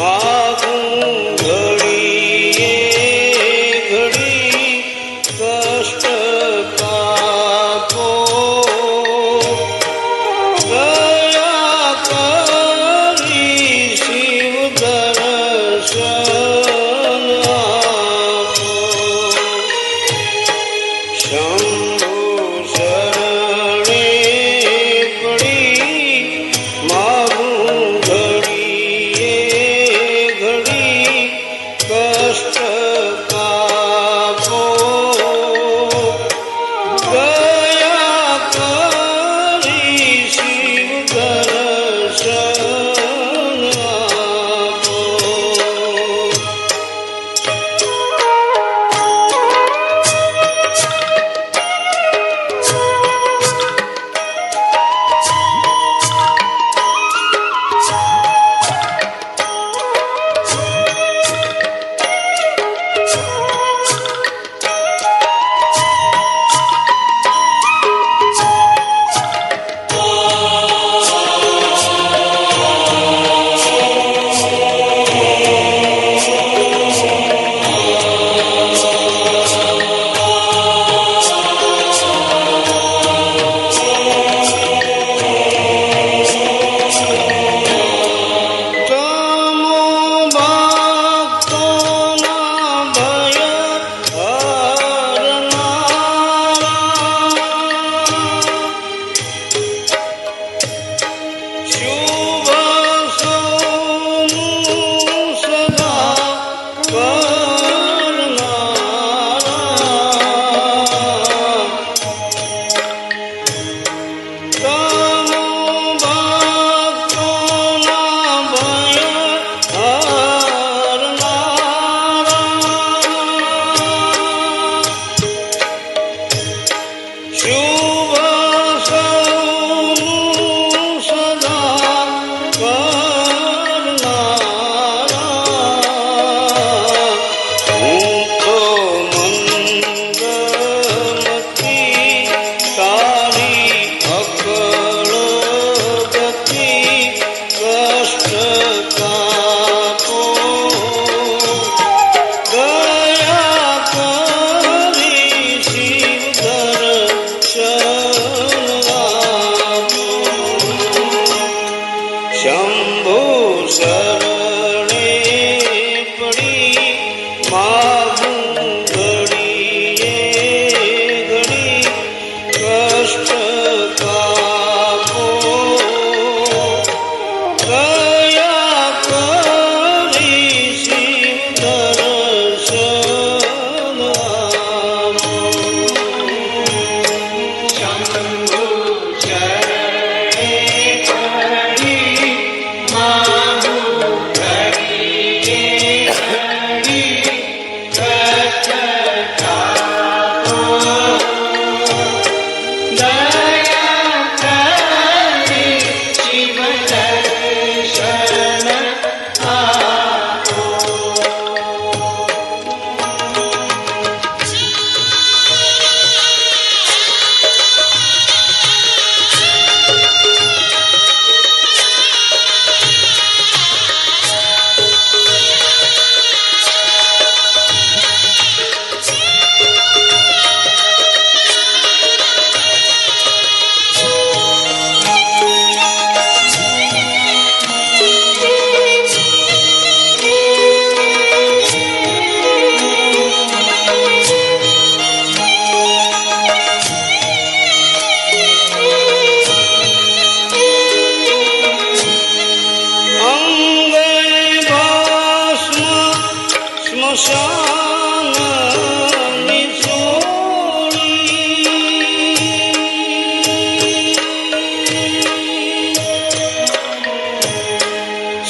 માગું ઘડીએ ઘડી કષ્ટ કાપો દયા કરી શિવ દર્શન આપો. શંભુ શરણે પડી માગું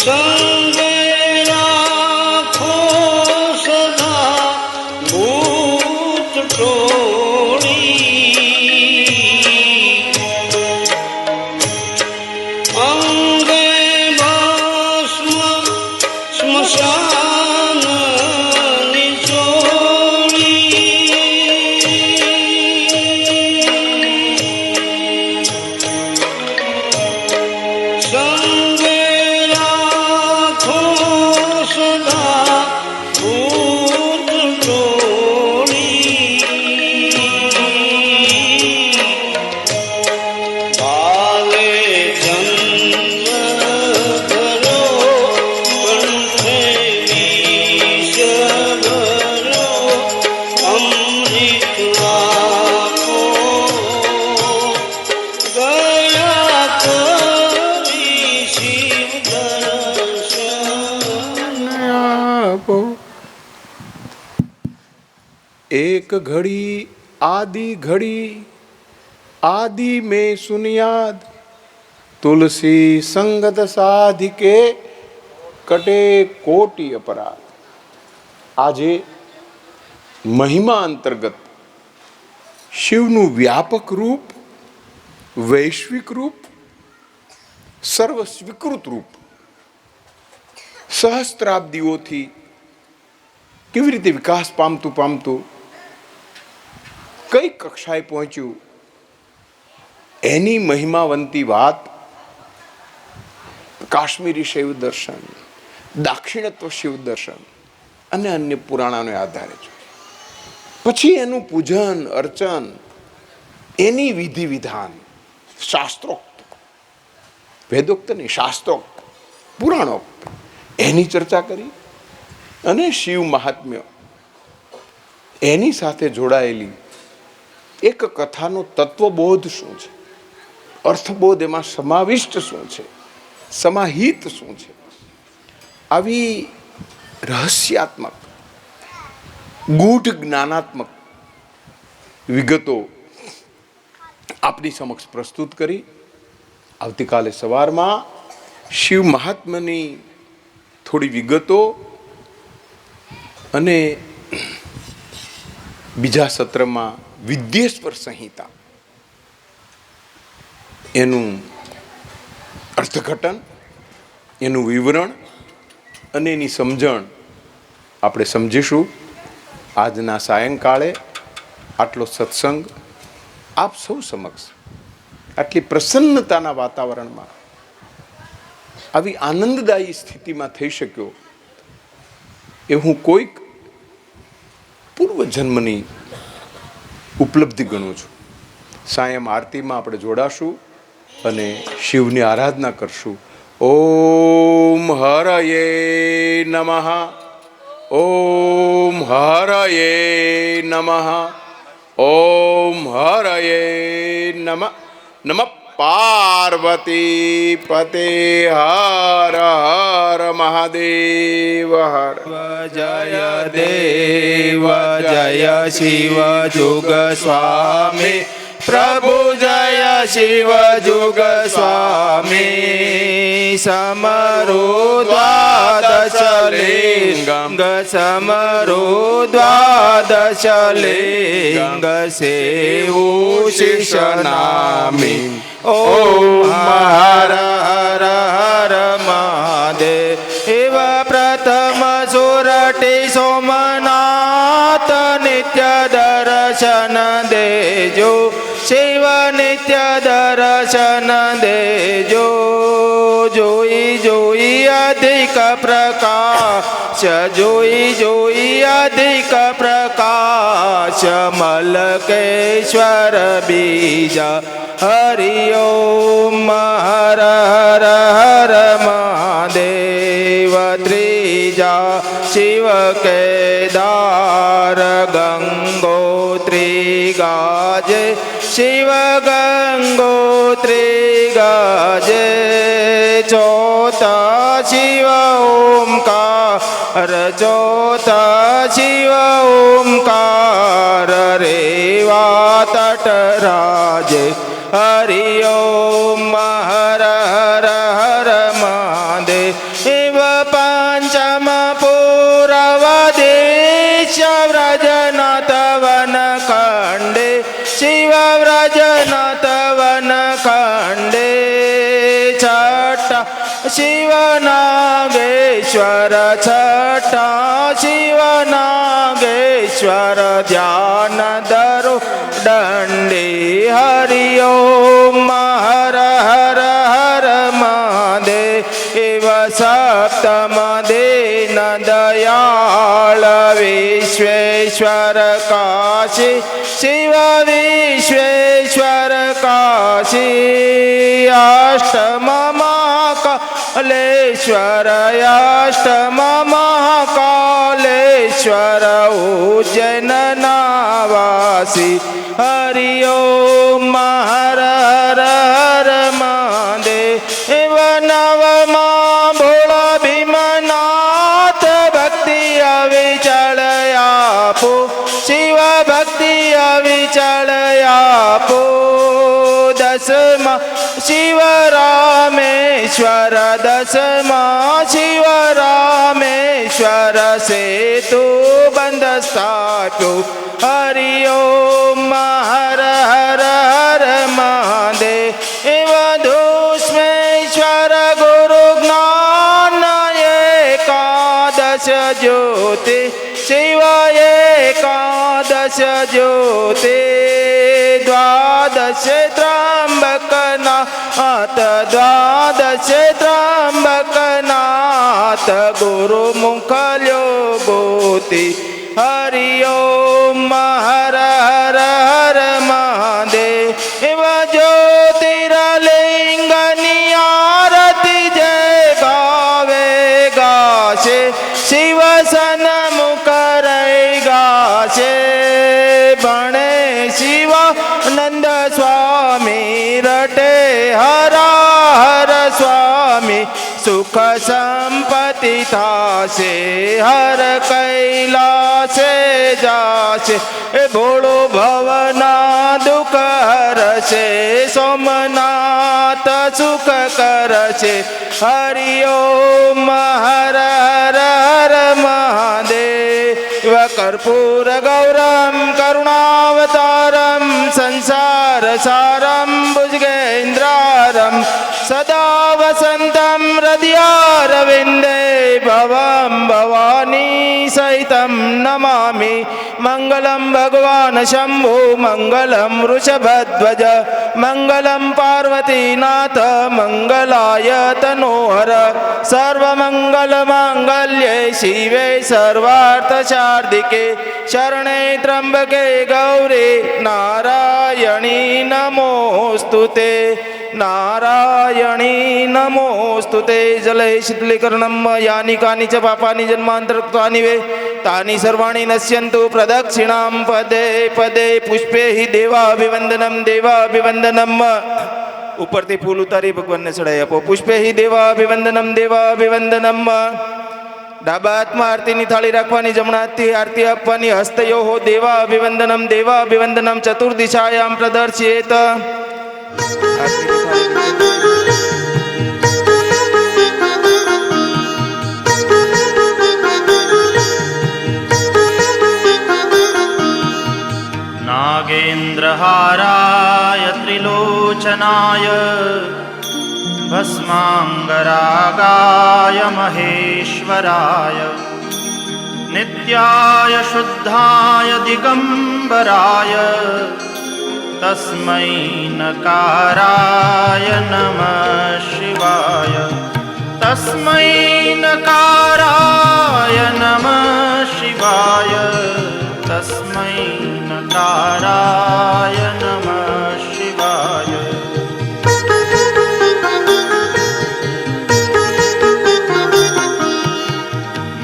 સંગે રાખો સદા ભૂત ટોળી, અંગે ભસ્મ સ્મશાનની ચોળી, સંગે રાખો સદા ભૂત ટોળી, કાલે જન્મ કરો કંઠે વિષ ભરો, અમૃત આપો દયા કરી શિવ દર્શન આપો। एक घड़ी आदि घड़ी आदि में सुनियाद, तुलसी संगत साधिके कटे कोटि अपराध। આજે મહિમા અંતર્ગત શિવનું વ્યાપક રૂપ, વૈશ્વિક રૂપ, સર્વ સ્વીકૃત રૂપ સહસ્ત્રાબ્દીઓથી કેવી રીતે વિકાસ પામતું પામતું કઈ કક્ષાએ પહોંચ્યું એની મહિમાવંતી વાત કાશ્મીરી શૈવ દર્શન, દાક્ષિણત્વ શિવ દર્શન અને અન્ય પુરાણોને આધારે છે। પછી એનું પૂજન અર્ચન, એની વિધિ વિધાન શાસ્ત્રોક્ત, વેદોક્ત નહીં શાસ્ત્રોક્ત પુરાણોક્ત એની ચર્ચા કરી અને શિવ મહાત્મ્ય એની સાથે જોડાયેલી એક કથાનો તત્વબોધ શું છે, અર્થબોધ એમાં સમાવિષ્ટ શું છે, સમાહિત શું છે, આવી રહસ્યાત્મક ગૂઢ જ્ઞાનાત્મક વિગતો આપની સમક્ષ પ્રસ્તુત કરી। આવતીકાલે સવારમાં શિવ મહાત્મ્યની થોડી વિગતો અને બીજા સત્રમાં વિદ્યેશ્વર સંહિતા એનું અર્થઘટન, એનું વિવરણ અને એની સમજણ આપણે સમજીશું। આજના સાયંકાળે આટલો સત્સંગ આપ સૌ સમક્ષ આટલી પ્રસન્નતાના વાતાવરણમાં આવી આનંદદાયી સ્થિતિમાં થઈ શક્યો એ હું કોઈક પૂર્વજન્મની ઉપલબ્ધિ ગણું છું। સાયમ આરતીમાં આપણે જોડાશું અને શિવની આરાધના કરશું। ઓમ હરયે નમઃ, ઓમ હરયે નમઃ, ઓમ હરયે નમઃ। નમઃ પાર્વતી પતે હર હર મહાદેવ હર। જય દેવ જય શિવ જુગ સ્વામી, પ્રભુ જય શિવ જુગ સ્વામી। સમરો દ્વાદશ લિંગમ સમરો દ્વાદશ લિંગ સેવું શિષ નામી। ઓમ હર હર હર મહાદેવ પ્રથમ સુરટી સોમનાથ નિત્ય દર્શન દેજો, શિવ નિત્ય દર્શન દેજો। જોઈ જોઈ અધિક પ્રકાશ, જોઈ જોઈ અધિક પ્રકાશ, મલકેશ્વર બીજા। હરિ ઓમ હર હર હર મહાદેવ। ત્રીજા શિવ કેદાર ગંગોત્રી ગાજે, શિવ ગંગોત્રી ગાજે। ચોથા શિવ ઓમકાર, ચોથા શિવ ઓમકાર રેવા તટરાજે। હરિ ઓમ હર હર હર મહાદેવ। शिवनागेश्वर छठा शिवनागेश्वर ध्यान धरो दंडे हरि ओम हर हर हर महादेव सप्तम दीन दयाल विश्वेश्वर काशी शिव विश्वेश्वर काशी अष्टम महाकालेश्वर अष्टम महाकालेश्वर उज्जैन नावासी हरि ओम हर हर हर महादेव नवमा भोला भीमनाथ भक्ति अविचलयापो शिव भक्ति अविचलयापो दसमा शिव रामेश्वर दसमा शिव रामेश्वर सेतु बंद स्थाप्यो हरि ओम हर हर हर महादेव धूष्मेश्वर गुरु ज्ञान एकादश ज्योति शिव एकादश ज्योति द्वादश त्र्यंबकनाथ द्वादश त्र्यंबकनाथ गुरुमुखल्यो गोति हरि ओम हर हर हर महादेव ज्योतिर्लिंगनि आरती जय भावे गाशे शिव सन्मुख रही गाशे बणे शिवानंद स्वामी रटे हरा हर स्वामी सुख संपत्ति थासे हर कैलासे जासे भोळो भवना दुख हरसे सोमनाथ सुख करसे हरि ओम हर हर हर महादेव कर्पूर गौरम करुणावतारम संसार सारम भुजगेन्द्रारम सदा वसंतम हृदयारविन्दे भवं भवानी सहितं नमामि मंगलम भगवान शंभो मंगलम वृषभध्वज मंगलम पार्वतीनाथ मंगलाय तनोहर सर्वमंगल मांगल्ये शिवे सर्वार्थसाधिके शरणे त्र्यंबके गौरी नारायणी नमोस्तुते नारायणी नमोस्तुते जले शीतलीकरणं यानि कानि च पापानि जन्मान्तरकृतानि वे तानि सर्वाणि नश्यन्तु प्रदक्षिणां पदे पदे पुष्पे हि देवाभिवन्दनं देवाभिवन्दनम् ઉપરથી ફૂલ ઉતારી ભગવાનને ચડાઈ આપો પુષ્પે હિ દેવાભિવંદનમ દેવાભિવંદનમ ડાબા હાથમાં આરતીની થાળી રાખવાની જમણા હાથથી આરતી આપવાની હસ્તયો હો દેવાભિવંદનમ દેવાભિવંદનમ ચતુર્દિશાયામ પ્રદર્શિયેત આરતીની થાળી नागेन्द्रहाराय त्रिलोचनाय भस्माङ्गरागाय महेश्वराय नित्याय शुद्धाय दिगम्बराय तस्मै नकाराय नमः शिवाय तस्मै नकाराय नमः शिवाय तस्मै नकाराय नमः शिवाय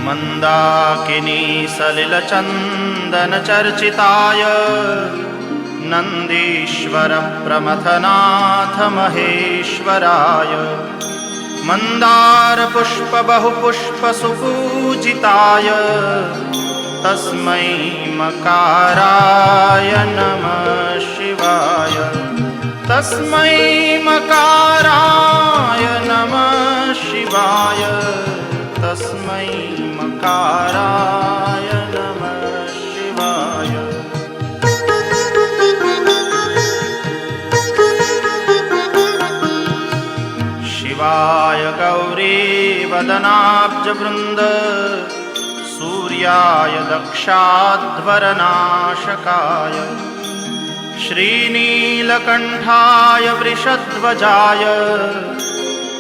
मन्दाकिनी सलिलचन्दनचर्चिताय नन्दीश्वर प्रमथनाथ महेश्वराय मन्दारपुष्प बहुपुष्पसुपूजिताय तस्मै मकाराय नमः शिवाय तस्मै मकाराय नमः शिवाय तस्मै मकाराय नमः शिवाय शिव शिवाय गौरीवदनाब्जवृन्द सूर्याय दक्षाध्वरनाशकाय श्रीनीलकण्ठाय वृषध्वजाय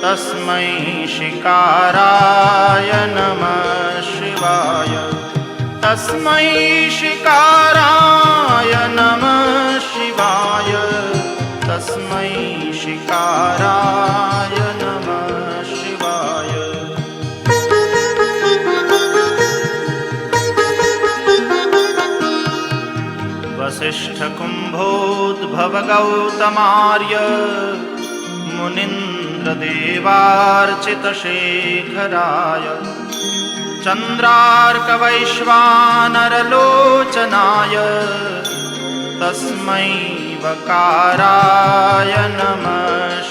तस्मै शिकाराय नमः शिवाय तस्मै शिकाराय नमः शिवाय तस्मै शिकाराय नमः शिवाय वसिष्ठकुम्भोद्भवगौतमार्य मुनीन्द्रदेवार्चितशेखराय चन्द्रार्कवैश्वानरलोचनाय तस्मै वकाराय नमः